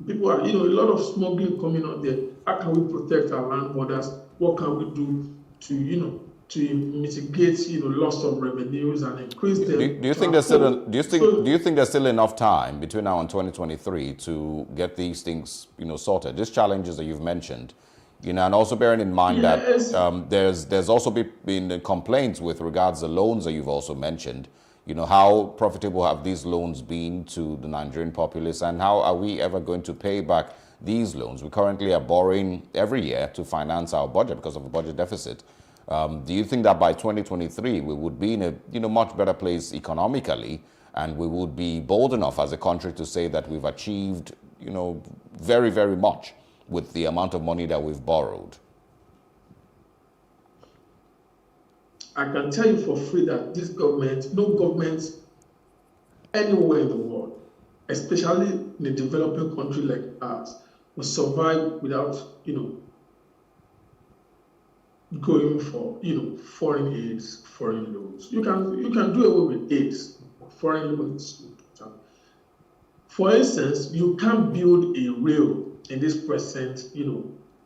People are, a lot of smuggling coming out there. How can we protect our land borders? What can we do to, to mitigate, loss of revenues and increase them? Do you think there's still enough time between now and 2023 to get these things, sorted? These challenges that you've mentioned, and also bearing in mind that there's also been complaints with regards to loans that you've also mentioned. How profitable have these loans been to the Nigerian populace, and how are we ever going to pay back these loans? We currently are borrowing every year to finance our budget because of a budget deficit. Do you think that by 2023 we would be in a much better place economically, and we would be bold enough as a country to say that we've achieved, very, very much with the amount of money that we've borrowed? I can tell you for free that this government, no government anywhere in the world, especially in a developing country like ours, will survive without, going for, foreign aids, foreign loans. You can do away with aids, foreign loans. For instance, you can't build a rail in this present,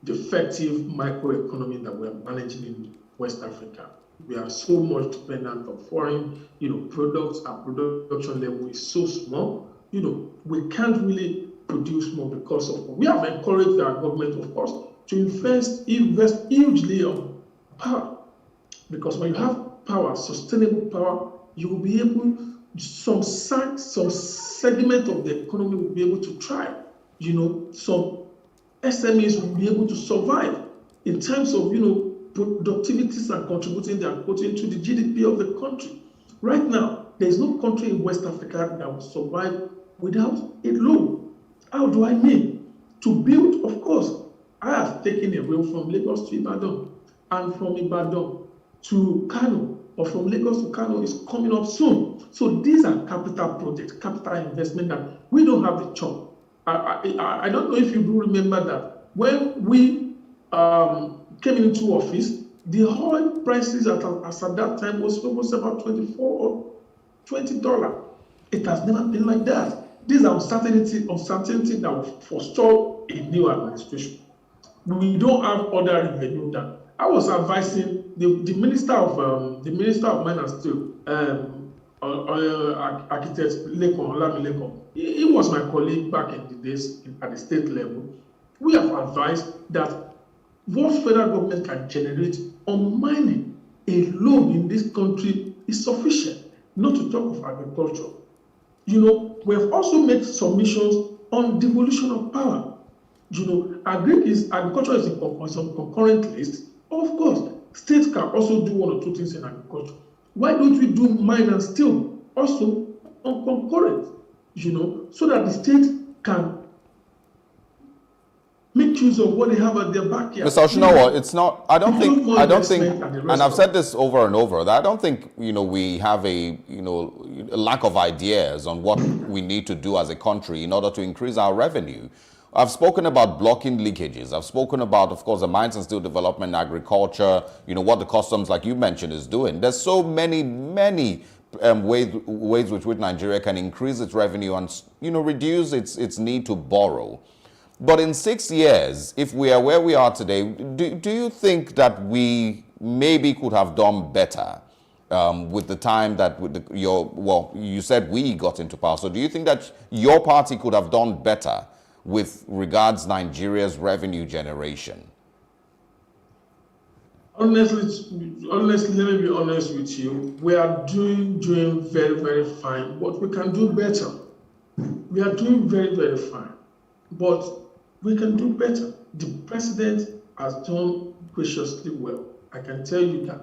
defective microeconomy that we are managing in West Africa. We are so much dependent on foreign, products. Our production level is so small. We can't really produce more because of. We have encouraged our government, of course, to invest hugely on power. Because when you have power, sustainable power, you will be able, some segment of the economy will be able to thrive. Some SMEs will be able to survive in terms of, productivities and contributing their quota to the GDP of the country. Right now, there is no country in West Africa that will survive without a loan. How do I mean? To build, of course, I have taken a rail from Lagos to Ibadan, and from Ibadan to Kano, or from Lagos to Kano is coming up soon. So these are capital projects, capital investment that we don't have the chop. I don't know if you do remember that when we came into office, the oil prices as at that time was almost about $24 or $20. It has never been like that. These are uncertainty that will forestall a new administration. We don't have other revenue than. I was advising the Minister of Mine and Steel, Architect Olami. He was my colleague back in the days at the state level. We have advised that what federal government can generate on mining alone in this country is sufficient, not to talk of agriculture. You know, we have also made submissions on devolution of power. You know, agriculture is a concurrent list. Of course, states can also do one or two things in agriculture. Why don't we do mine and steel also on concurrent? You know, so that the state can make use of what they have at their backyard. Mr. Oshinawa, it's not, I don't think, and I've said this over and over, that I don't think, we have a lack of ideas on what we need to do as a country in order to increase our revenue. I've spoken about blocking leakages. I've spoken about, of course, the mines and steel development, agriculture, what the customs, like you mentioned, is doing. There's so many ways with which Nigeria can increase its revenue and, reduce its need to borrow. But in 6 years, if we are where we are today, do you think that we maybe could have done better with the time that you said we got into power? So do you think that your party could have done better with regards Nigeria's revenue generation? Honestly, let me be honest with you. We are doing very, very fine, but we can do better. We are doing very, very fine, but we can do better. The president has done graciously well. I can tell you that.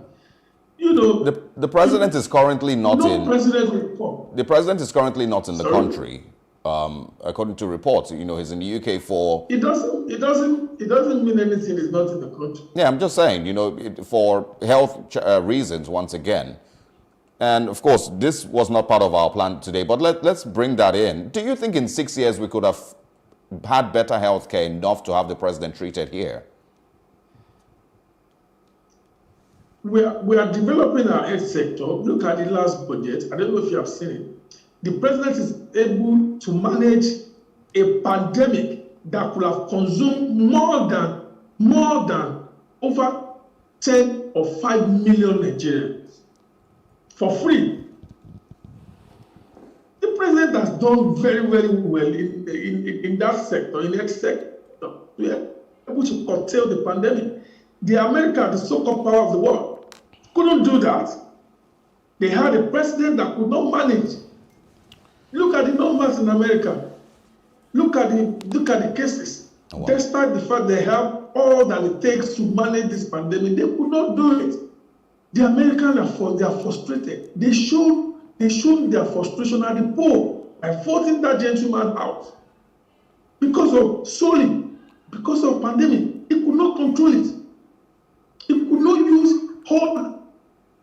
The president is currently not in. President will come. The president is currently not in the country. According to reports, he's in the UK for. It doesn't mean anything. He's not in the country. Yeah, I'm just saying, for health reasons once again. And of course, this was not part of our plan today, but let's bring that in. Do you think in 6 years we could have had better health care enough to have the president treated here? We are developing our health sector. Look at the last budget. I don't know if you have seen it. The president is able to manage a pandemic that could have consumed more than over 10 or 5 million Nigerians for free. The president has done very, very well in that sector, in the health sector. We are able to curtail the pandemic. The America, the so-called power of the world, couldn't do that. They had a president that could not manage. Look at the numbers in America. Look at the cases. Oh, wow. Despite the fact they have all that it takes to manage this pandemic, they could not do it. The Americans they are frustrated. They showed their frustration at the poll by voting that gentleman out because of pandemic. He could not control it. He could not use all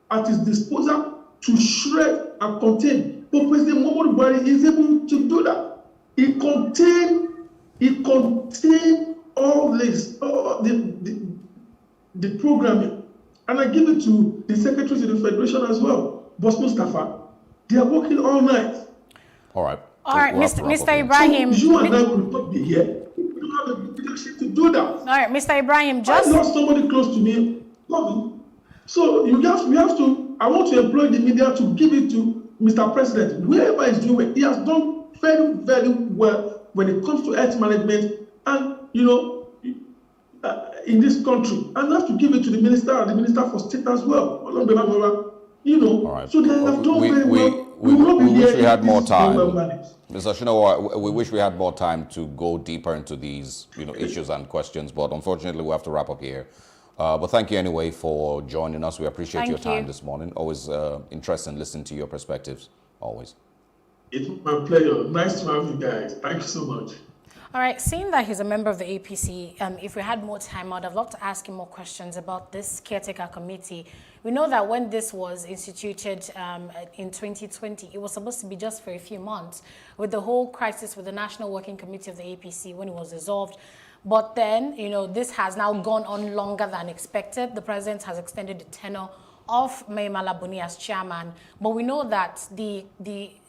at his disposal to shred and contain. But President Muhammadu Buhari is able to do that. He contained all this, the programming. And I give it to the secretaries of the Federation as well, Boss Mustafa. They are working all night. All right. All right, Mr. Ibrahim. So you and I will not be here. We don't have the leadership to do that. All right, Mr. Ibrahim, just. I lost somebody close to me. So we have to. I want to employ the media to give it to Mr. President. Wherever he's doing, he has done very, very well when it comes to health management and in this country. And I have to give it to the Minister for State as well. All right. So they have done very well. We wish we had more time. Mr. Oshinawa, we wish we had more time to go deeper into these issues and questions, but unfortunately we have to wrap up here. But thank you anyway for joining us. We appreciate your time this morning. Always interesting listening to your perspectives. Always. It's my pleasure. Nice to have you guys. Thank you so much. All right, seeing that he's a member of the APC, if we had more time, I'd have loved to ask him more questions about this caretaker committee. We know that when this was instituted in 2020, it was supposed to be just for a few months. With the whole crisis with the National Working Committee of the APC, when it was dissolved, But then, this has now gone on longer than expected. The president has extended the tenure of Mai Mala Buni as chairman. But we know that the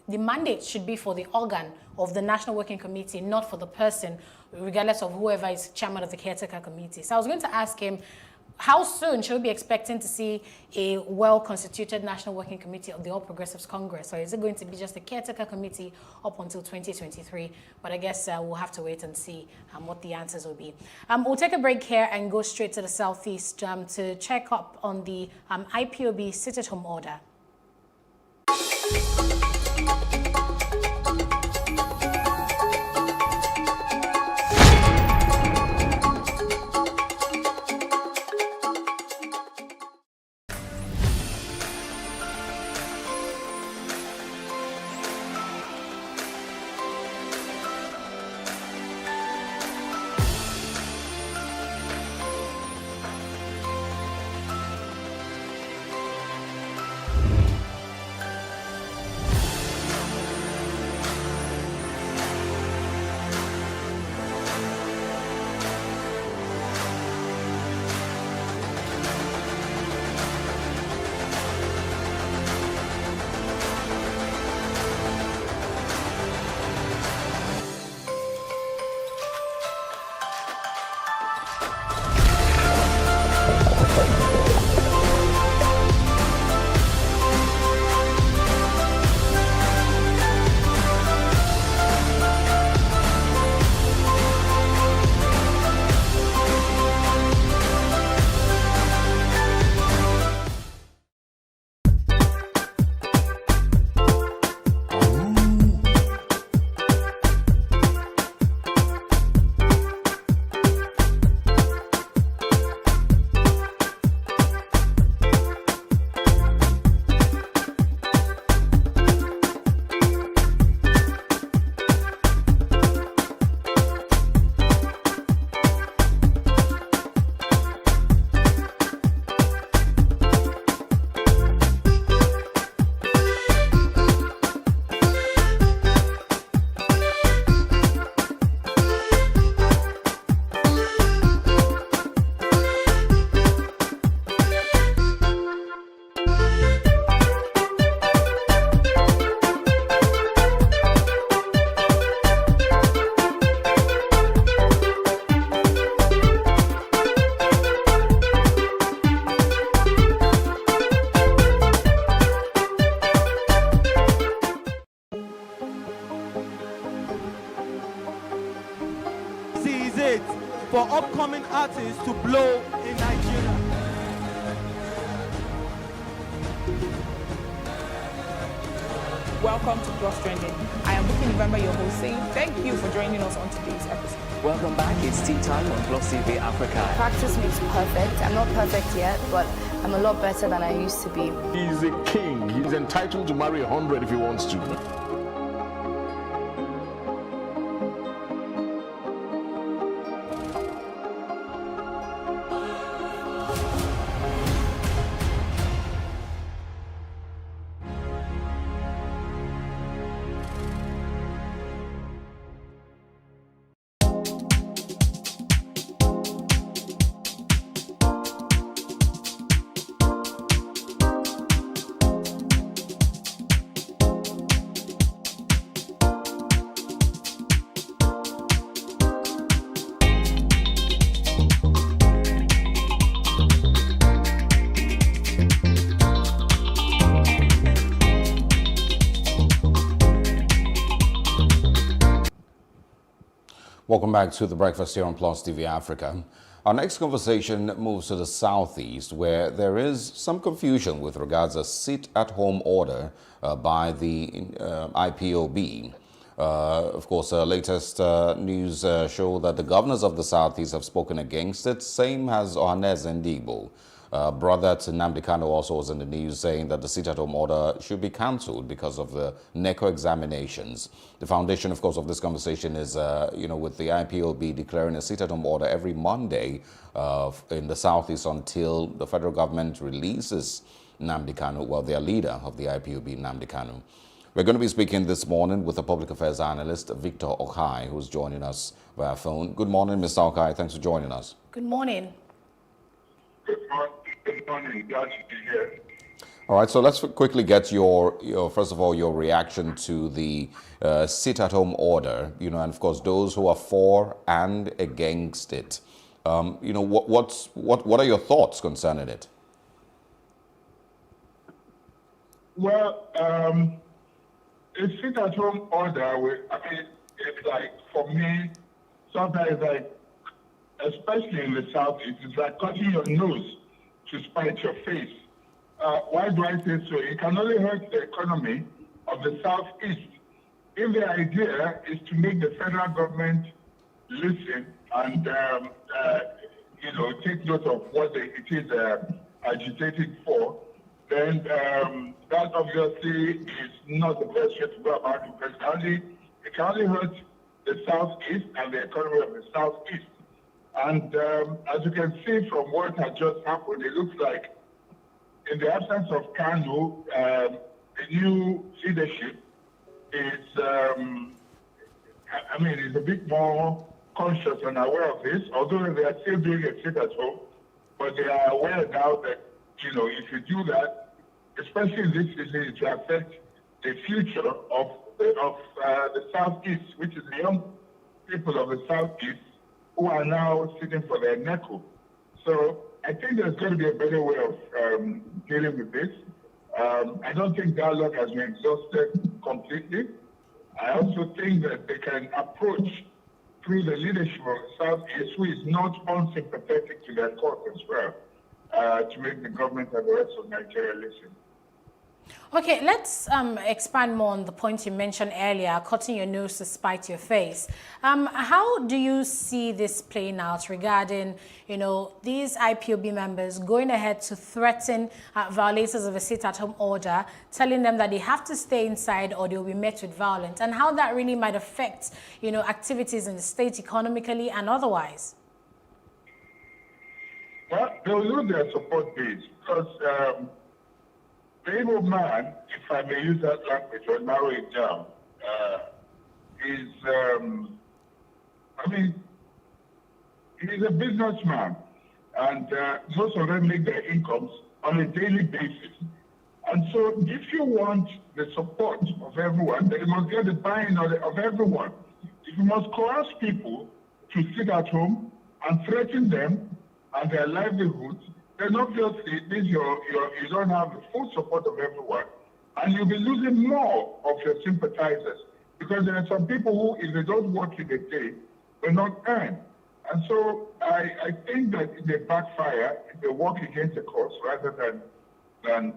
mandate should be for the organ of the National Working Committee, not for the person, regardless of whoever is chairman of the caretaker committee. So I was going to ask him, how soon should we be expecting to see a well-constituted National Working Committee of the All Progressives Congress? Or is it going to be just a caretaker committee up until 2023? But I guess we'll have to wait and see what the answers will be. We'll take a break here and go straight to the Southeast to check up on the IPOB sit-at-home order. For upcoming artists to blow in Nigeria. Welcome to Plus Trending. I am Bookie November, your host, saying thank you for joining us on today's episode. Welcome back. It's tea time on Plus TV Africa. Practice makes perfect. I'm not perfect yet, but I'm a lot better than I used to be. He's a king. He's entitled to marry 100 if he wants to. Welcome back to The Breakfast here on Plus TV Africa. Our next conversation moves to the Southeast, where there is some confusion with regards to a sit-at-home order by the IPOB. Of course, latest news show that the governors of the Southeast have spoken against it. Same as Ohanes Ndigbo. Brother to Nnamdi Kanu also was in the news saying that the sit-at-home order should be cancelled because of the NECO examinations. The foundation, of course, of this conversation is, with the IPOB declaring a sit-at-home order every Monday in the Southeast until the federal government releases Nnamdi Kanu, well, their leader of the IPOB, Nnamdi Kanu. We're going to be speaking this morning with the public affairs analyst, Victor Okai, who's joining us via phone. Good morning, Mr. Okai. Thanks for joining us. Good morning. Good morning. Glad to be here. All right, so let's quickly get your first of all, your reaction to the sit-at-home order, and of course, those who are for and against it. What are your thoughts concerning it? Well, a sit-at-home order, it's like, for me, sometimes especially in the Southeast, it's like cutting your nose to spite your face. Why do I say so? It can only hurt the economy of the Southeast. If the idea is to make the federal government listen and, take note of what it is agitating for, then that obviously is not the best way to go about it, because it can only hurt the Southeast and the economy of the Southeast. And as you can see from what has just happened, it looks like in the absence of Kanu, the new leadership is, is a bit more conscious and aware of this, although they are still doing a sit-at-home, but they are aware now that, if you do that, especially in this season, it will affect the future of the Southeast, which is the young people of the Southeast who are now sitting for their NECO. So I think there's going to be a better way of dealing with this. I don't think dialogue has been exhausted completely. I also think that they can approach through the leadership of the Southeast, who is not unsympathetic to their cause as well, to make the government and the rest of Nigeria listen. Okay, let's expand more on the point you mentioned earlier, cutting your nose to spite your face. How do you see this playing out regarding, these IPOB members going ahead to threaten violators of a sit-at-home order, telling them that they have to stay inside or they'll be met with violence, and how that really might affect, activities in the state economically and otherwise? Well, they'll lose their support base because the Igbo man, if I may use that language or narrow it down, he's a businessman, and most of them make their incomes on a daily basis. And so if you want the support of everyone, then you must get the buy-in of everyone. If you must coerce people to sit at home and threaten them and their livelihoods, then obviously you don't have the full support of everyone, and you'll be losing more of your sympathizers, because there are some people who, if they don't work in a day, will not earn. And so I think that if they backfire, if they work against the cause rather than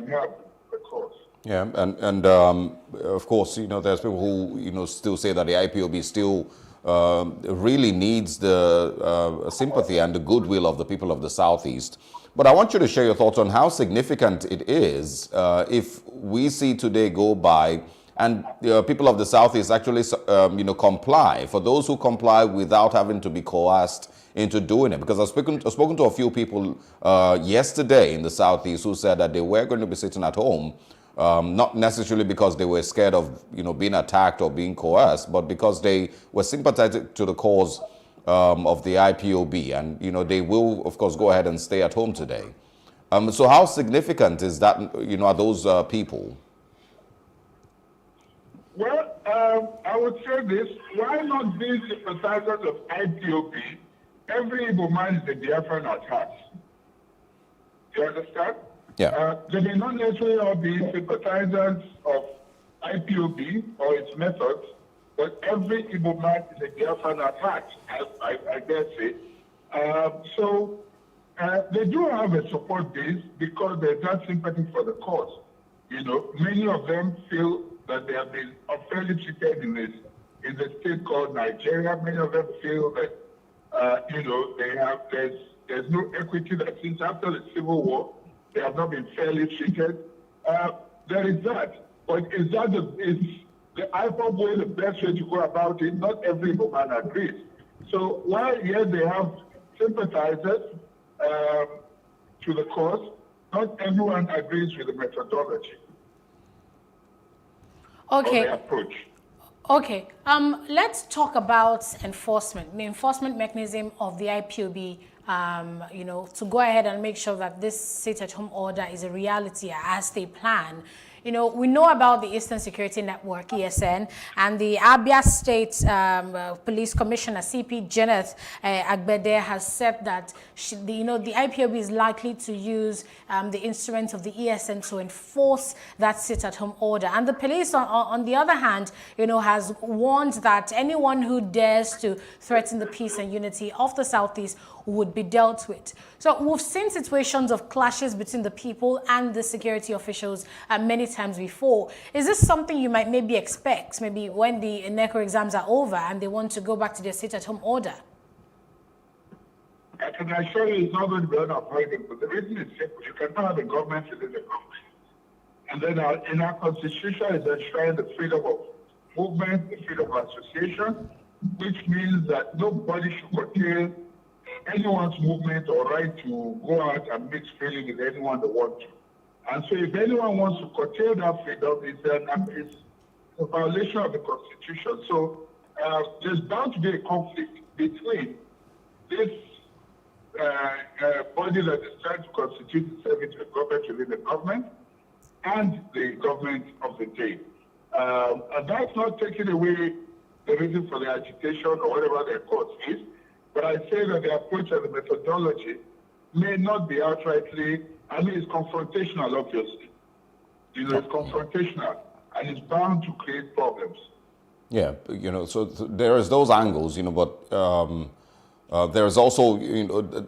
help the cause. Yeah, and of course, there's people who, still say that the IPOB still really needs the sympathy and the goodwill of the people of the Southeast. But I want you to share your thoughts on how significant it is if we see today go by and people of the Southeast actually, comply. For those who comply without having to be coerced into doing it, because I've spoken to a few people yesterday in the Southeast who said that they were going to be sitting at home. Not necessarily because they were scared of, being attacked or being coerced, but because they were sympathetic to the cause of the IPOB, and they will, of course, go ahead and stay at home today. So how significant is that? Are those people? Well, I would say this: why not be sympathizers of IPOB? Every Igbo man is a Biafran at heart. You understand? Yeah. They may not necessarily all be sympathizers of IPOB or its methods, but every Igbo man is a Biafran at heart, I dare say. So they do have a support base because there's that sympathy for the cause. Many of them feel that they have been unfairly treated in the state called Nigeria. Many of them feel that there's no equity, that since after the Civil War, they have not been fairly treated. There is that. But is the IPOB way the best way to go about it? Not every woman agrees. So while, yes, they have sympathizers to the cause, not everyone agrees with the methodology. Okay. of the approach. Okay, let's talk about enforcement, the enforcement mechanism of the IPOB, you know, to go ahead and make sure that this sit-at-home order is a reality as they plan. You know, we know about the Eastern Security Network, ESN, and the Abia State Police Commissioner, CP Janet Agbede, has said that the IPOB is likely to use the instruments of the ESN to enforce that sit-at-home order. And the police, on the other hand, you know, has warned that anyone who dares to threaten the peace and unity of the Southeast would be dealt with. So we've seen situations of clashes between the people and the security officials many times before. Is this something you might maybe expect, maybe when the NECO exams are over and they want to go back to their sit-at-home order? I can assure you it's not going to be unavoidable. The reason is simple. You cannot have a government within the government. And then in our constitution is enshrined the freedom of movement, the freedom of association, which means that nobody should curtail anyone's movement or right to go out and mix freely with anyone they want to. And so if anyone wants to curtail that freedom, it's a violation of the Constitution. So there's bound to be a conflict between this body that is trying to constitute itself into a government within the government and the government of the day. And that's not taking away the reason for the agitation or whatever their cause is. But I say that the approach and the methodology may not be outrightly, I mean, it's confrontational, obviously. You know, it's confrontational, and it's bound to create problems. Yeah, you know, so there is those angles, you know, but there's also, you know,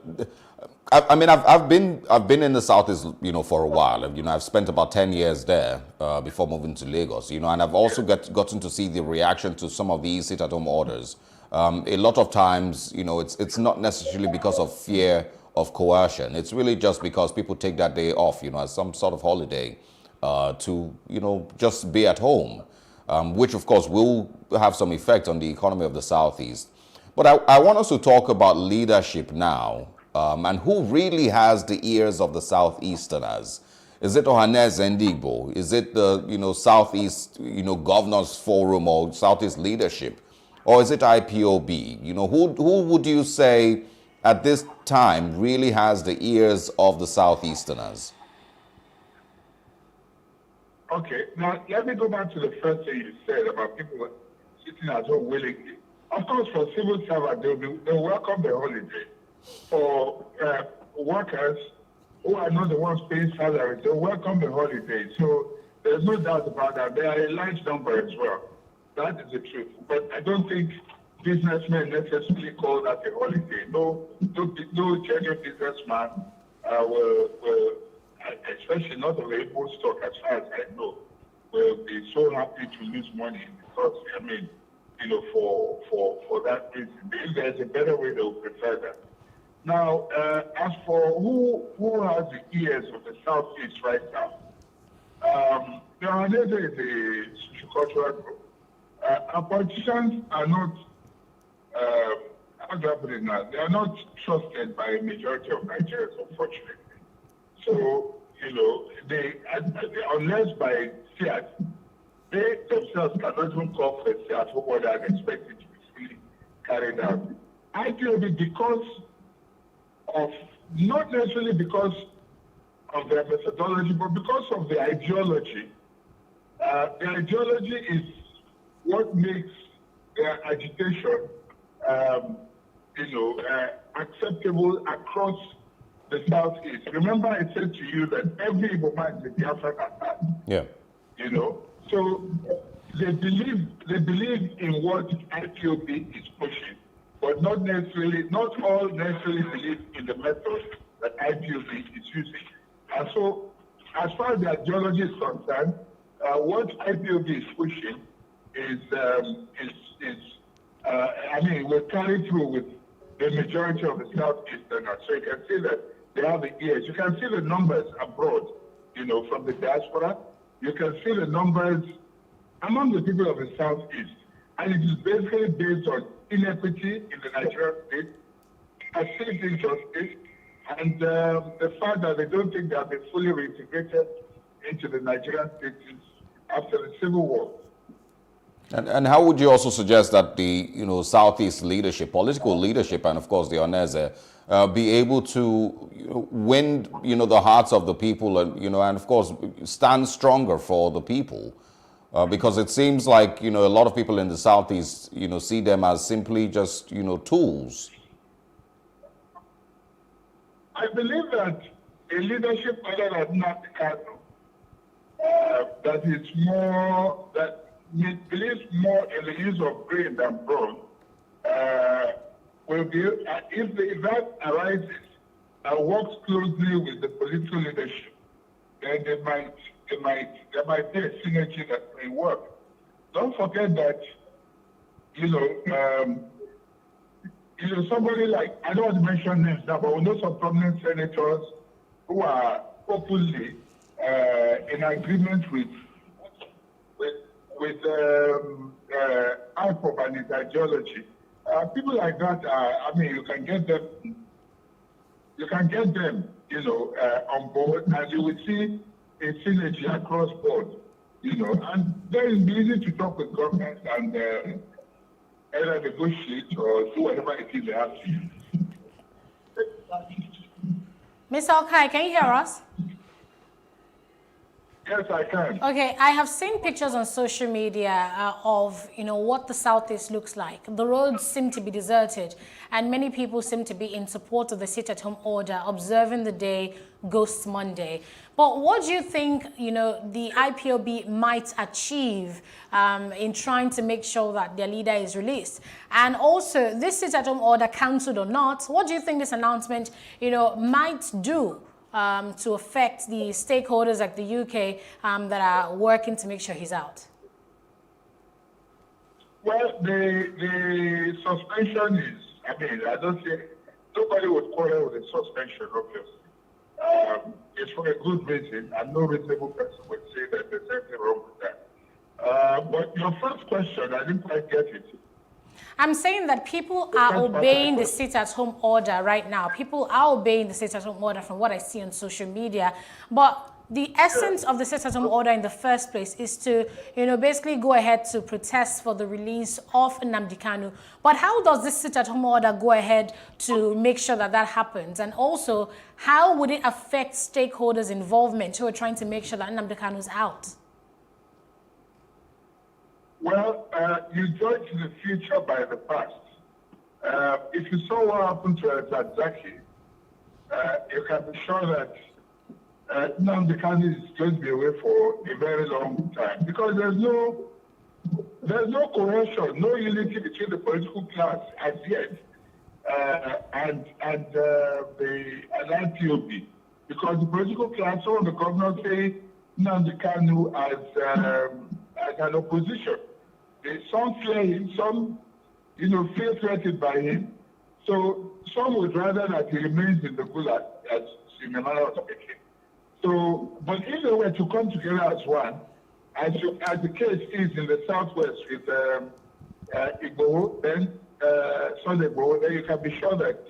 I mean, I've been in the Southeast, you know, for a while. You know, I've spent about 10 years there before moving to Lagos, you know, and I've also gotten to see the reaction to some of these sit-at-home orders. A lot of times, you know, it's not necessarily because of fear of coercion. It's really just because people take that day off, you know, as some sort of holiday to, you know, just be at home, which of course will have some effect on the economy of the Southeast. But I want us to talk about leadership now, and who really has the ears of the Southeasterners. Is it Ohanes Ndigbo? Is it the, you know, Southeast, you know, Governors Forum or Southeast leadership? Or is it IPOB? You know, who would you say at this time really has the ears of the Southeasterners? Okay, now let me go back to the first thing you said about people sitting at home willingly. Of course, for civil servants, they'll welcome the holiday. For workers who are not the ones paying salaries, they'll welcome the holiday. So there's no doubt about that. They are a large number as well. That is the truth. But I don't think businessmen necessarily call that a holiday. No genuine businessman will, especially not the labor stock as far as I know, will be so happy to lose money because, I mean, you know, for that reason. If there's a better way, they will prefer that. Now, as for who has the ears of the Southeast right now, there is a sociocultural group. Our politicians are not, how do I put it now? They are not trusted by a majority of Nigerians, unfortunately. So, you know, unless by fiat, they themselves cannot even call for a fiat for what are expected to be fully carried out. I feel it because of, not necessarily because of their methodology, but because of the ideology. The ideology is what makes their agitation, acceptable across the Southeast. Remember, I said to you that every Igbo man is a Biafran attack. Yeah. You know, so they believe in what IPOB is pushing, but not all necessarily believe in the method that IPOB is using. And so, as far as the ideology is concerned, what IPOB is pushing will carry through with the majority of the Southeasterners. So you can see that they have the ears. You can see the numbers abroad, you know, from the diaspora. You can see the numbers among the people of the Southeast. And it is basically based on inequity in the Nigerian state, perceived injustice, and the fact that they don't think they have been fully reintegrated into the Nigerian state after the Civil War. And how would you also suggest that the Southeast leadership, political leadership, and of course the Oneze, be able to win the hearts of the people and of course stand stronger for the people? Because it seems like a lot of people in the Southeast see them as simply just tools. I believe that a leadership other than Kanu, that is more, that believes more in the use of grain than bronze, will be, if that arises and works closely with the political leadership, then there might be a synergy that may work. Don't forget that, somebody like, I don't want to mention names now, but we know some prominent senators who are openly in agreement with IPOP and its ideology. People like that you can get them, on board, and you will see a synergy across board, and then it's easy to talk with governments and either negotiate or do whatever it is they have to do. Mr. Okai, can you hear us? Yes, I can. Okay, I have seen pictures on social media of, what the Southeast looks like. The roads seem to be deserted, and many people seem to be in support of the sit-at-home order, observing the day Ghost Monday. But what do you think, the IPOB might achieve in trying to make sure that their leader is released? And also, this sit-at-home order, cancelled or not, what do you think this announcement, might do to affect the stakeholders like the UK that are working to make sure he's out? Well, the suspension is, I don't say, nobody would quarrel with the suspension, obviously. It's for a good reason, and no reasonable person would say that there's anything wrong with that. But your first question, I didn't quite get it. I'm saying that people are obeying the sit-at-home order right now. People are obeying the sit-at-home order from what I see on social media. But the essence of the sit-at-home order in the first place is to, basically go ahead to protest for the release of Nnamdi Kanu. But how does this sit-at-home order go ahead to make sure that that happens? And also, how would it affect stakeholders' involvement who are trying to make sure that Nnamdi Kanu is out? Well, you judge the future by the past. If you saw what happened to Zaki, you can be sure that Nnamdi Kanu is going to be away for a very long time, because there's no cohesion, no unity between the political class as yet and the IPOB, because the political class, some of the governors say Nnamdi Kanu as an opposition. Some fear him, some, feel threatened by him. So some would rather that he remains in the gulag, as in a manner of speaking. So, but if they were to come together as one, as the case is in the southwest with Igboho, then Sunday Igboho, then you can be sure that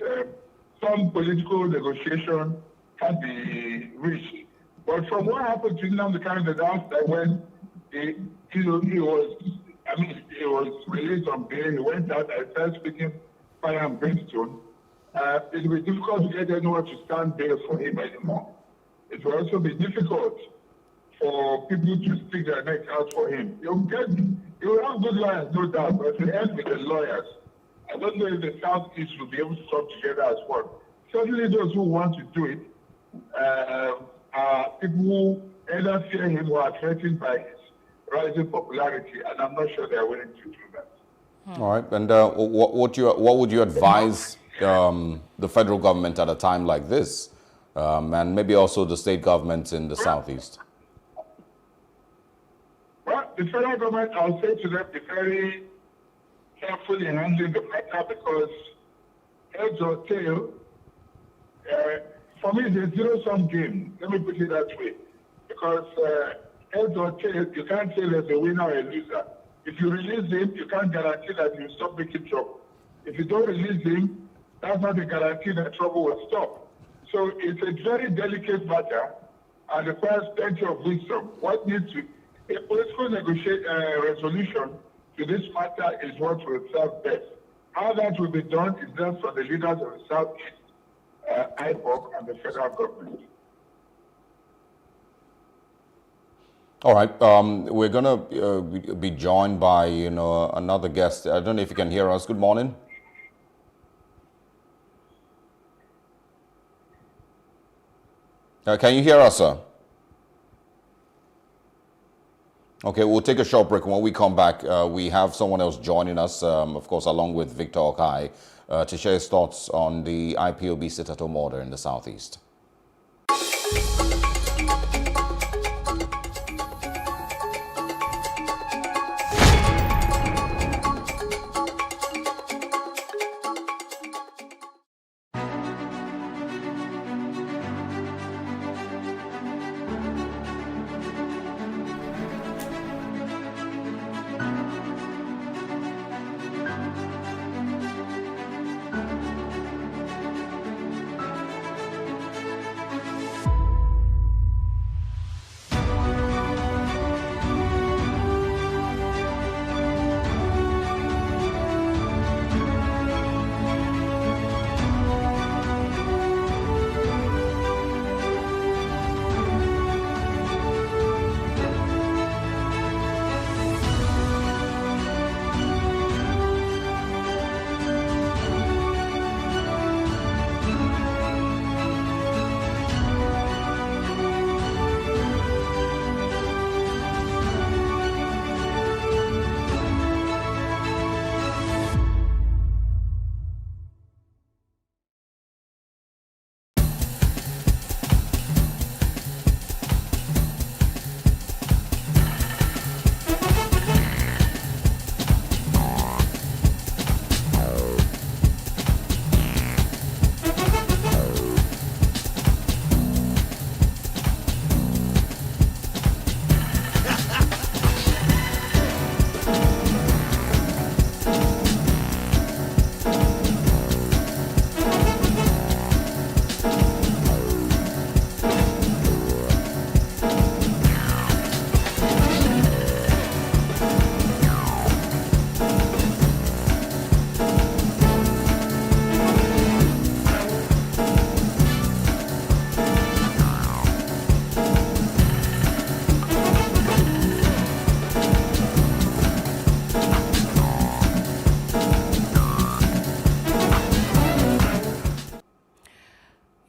some political negotiation can be reached. But from what happened to Nnamdi Kanu the last time when he was released on bail, he went out and started speaking fire and brimstone. It will be difficult to get anyone to stand bail for him anymore. It will also be difficult for people to stick their necks out for him. You will have good lawyers, no doubt, but to end with the lawyers, I don't know if the Southeast will be able to come together as one. Certainly those who want to do it are people who either fear him or are threatened by his rising popularity, and I'm not sure they are willing to do that. All right, and what would you advise the federal government at a time like this, and maybe also the state governments in the Southeast? Well, the federal government, I'll say to them, be very careful in handling the matter, because heads or tail, for me, it's a zero-sum game. Let me put it that way. Because heads or tails, you can't say there's a winner or a loser. If you release him, you can't guarantee that you stop making trouble. If you don't release him, that's not a guarantee that trouble will stop. So it's a very delicate matter and requires plenty of wisdom. What needs to a political resolution to this matter is what will serve best. How that will be done is left for the leaders of the Southeast, IPOC, and the federal government. All right, we're going to be joined by, another guest. I don't know if you can hear us. Good morning. Can you hear us, sir? Okay, we'll take a short break. When we come back, we have someone else joining us, of course, along with Victor Okai, to share his thoughts on the IPOB sit-at-home order in the Southeast.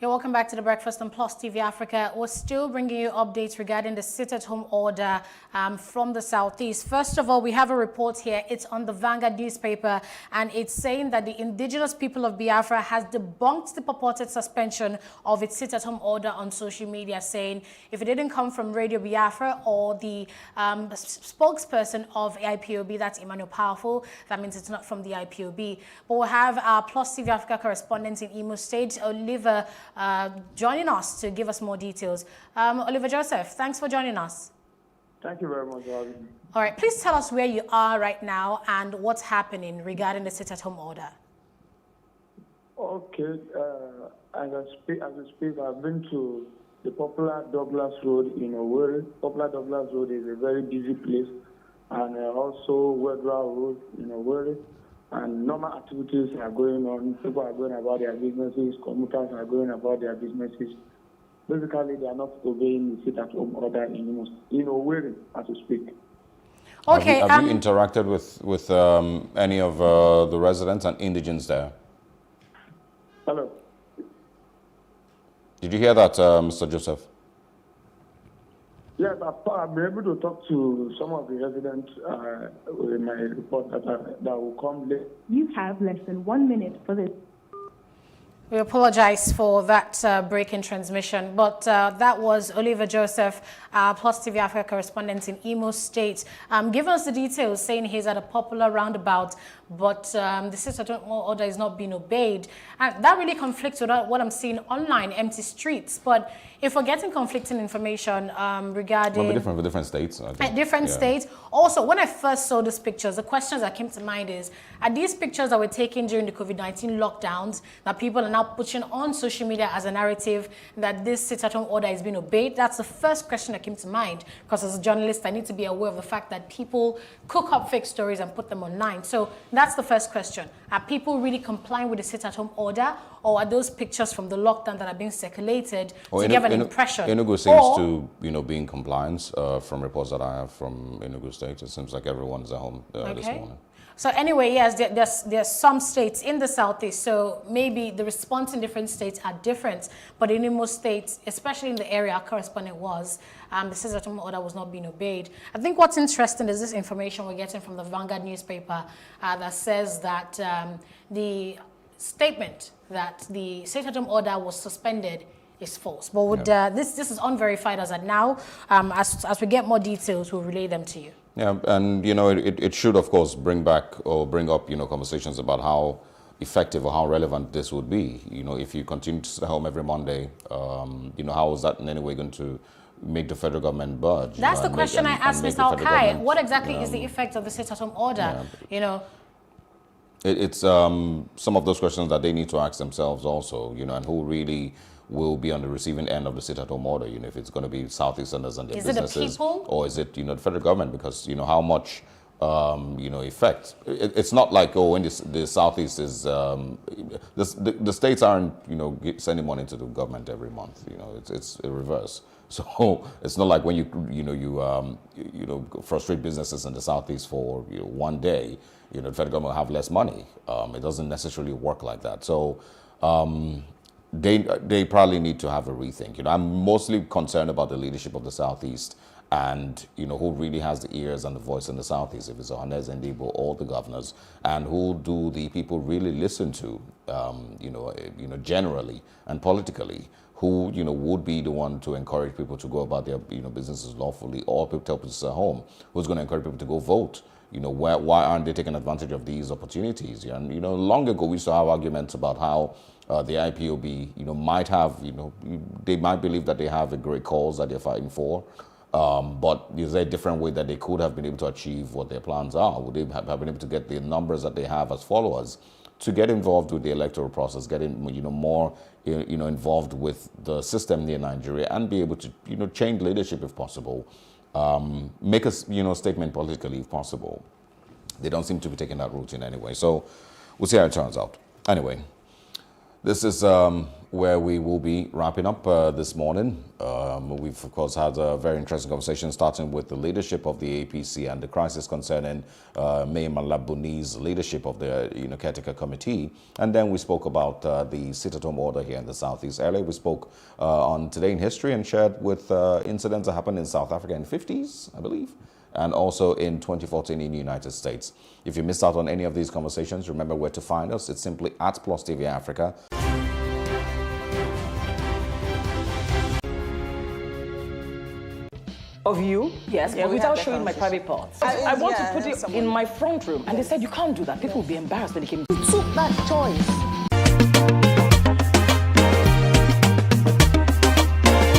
Welcome back to the Breakfast on Plus TV Africa. We're still bringing you updates regarding the sit-at-home order from the Southeast. First of all, we have a report here. It's on the Vanguard newspaper, and it's saying that the indigenous people of Biafra has debunked the purported suspension of its sit-at-home order on social media, saying if it didn't come from Radio Biafra or the spokesperson of IPOB, that's Emmanuel Powerful, that means it's not from the IPOB. But we'll have our Plus TV Africa correspondent in Imo State, Oliver, joining us to give us more details. Oliver Joseph, thanks for joining us. Thank you very much, Robin. All right, please tell us where you are right now and what's happening regarding the sit-at-home order. Okay, as I speak, I've been to the popular Douglas Road in Owerri. Popular Douglas Road is a very busy place, and also Wedra Road in Owerri. And normal activities are going on. People are going about their businesses. Commuters are going about their businesses. Basically, they are not obeying the sit-at-home order in Owerri, as we speak. Okay. Have you interacted with any of the residents and indigents there? Hello. Did you hear that, Mr. Joseph? Yes, I've been able to talk to some of the residents in my report that will come late. You have less than 1 minute for this. We apologize for that break in transmission, but that was Oliver Joseph, Plus TV Africa correspondent in Imo State, giving us the details, saying he's at a popular roundabout, but the sit-at-home order is not being obeyed. And that really conflicts with what I'm seeing online, empty streets. But if we're getting conflicting information regarding... Well, different for different states. At different states. Also, when I first saw these pictures, the questions that came to mind is, are these pictures that were taken during the COVID-19 lockdowns that people are now pushing on social media as a narrative that this sit-at-home order is being obeyed? That's the first question that came to mind, because as a journalist, I need to be aware of the fact that people cook up fake stories and put them online. So that's the first question. Are people really complying with the sit-at-home order, or are those pictures from the lockdown that are being circulated to give an impression? Enugu seems to, be in compliance from reports that I have from Enugu State. It seems like everyone is at home this morning. So anyway, yes, there's some states in the southeast, so maybe the response in different states are different, but in most states, especially in the area our correspondent was, the sit-at-home order was not being obeyed. I think what's interesting is this information we're getting from the Vanguard newspaper that says that the statement that the sit-at-home order was suspended is false. But would, this is unverified as of now. As we get more details, we'll relay them to you. Yeah, and it should of course bring back or bring up conversations about how effective or how relevant this would be. If you continue to stay home every Monday, how is that in any way going to make the federal government budge? That's the question I asked Mr. Alkai. What exactly is the effect of the sit-at-home order? It's some of those questions that they need to ask themselves also. And who really will be on the receiving end of the sit-at-home order, if it's going to be Southeasterners and their businesses. Is it the people? Or is it, the federal government? Because, how much, effect. It's not like, when the Southeast is, the states aren't, sending money to the government every month. It's a reverse. So it's not like when you frustrate businesses in the Southeast for, one day, the federal government will have less money. It doesn't necessarily work like that. So, they probably need to have a rethink. I'm mostly concerned about the leadership of the Southeast and, who really has the ears and the voice in the Southeast, if it's Ohanes Ndibo or the governors, and who do the people really listen to, generally and politically, who, would be the one to encourage people to go about their, businesses lawfully, or people tell people to stay home, who's going to encourage people to go vote. Why aren't they taking advantage of these opportunities? And, long ago we used to have arguments about how the IPOB, might have, they might believe that they have a great cause that they're fighting for. But is there a different way that they could have been able to achieve what their plans are? Would they have been able to get the numbers that they have as followers to get involved with the electoral process, getting, more, involved with the system near Nigeria and be able to, change leadership if possible? Make a statement politically if possible. They don't seem to be taking that route in any way. So we'll see how it turns out. Anyway, this is where we will be wrapping up this morning. We've, of course, had a very interesting conversation, starting with the leadership of the APC and the crisis concerning May Malabuni's leadership of the caretaker committee. And then we spoke about the sit-at-home order here in the Southeast. Earlier, we spoke on Today in History and shared with incidents that happened in South Africa in the 50s, I believe, and also in 2014 in the United States. If you missed out on any of these conversations, remember where to find us. It's simply at PlusTvAfrica. Of you? Yes, but without showing my private parts. I want to put it in my front room. And they said, you can't do that. People will be embarrassed when they came. You took that choice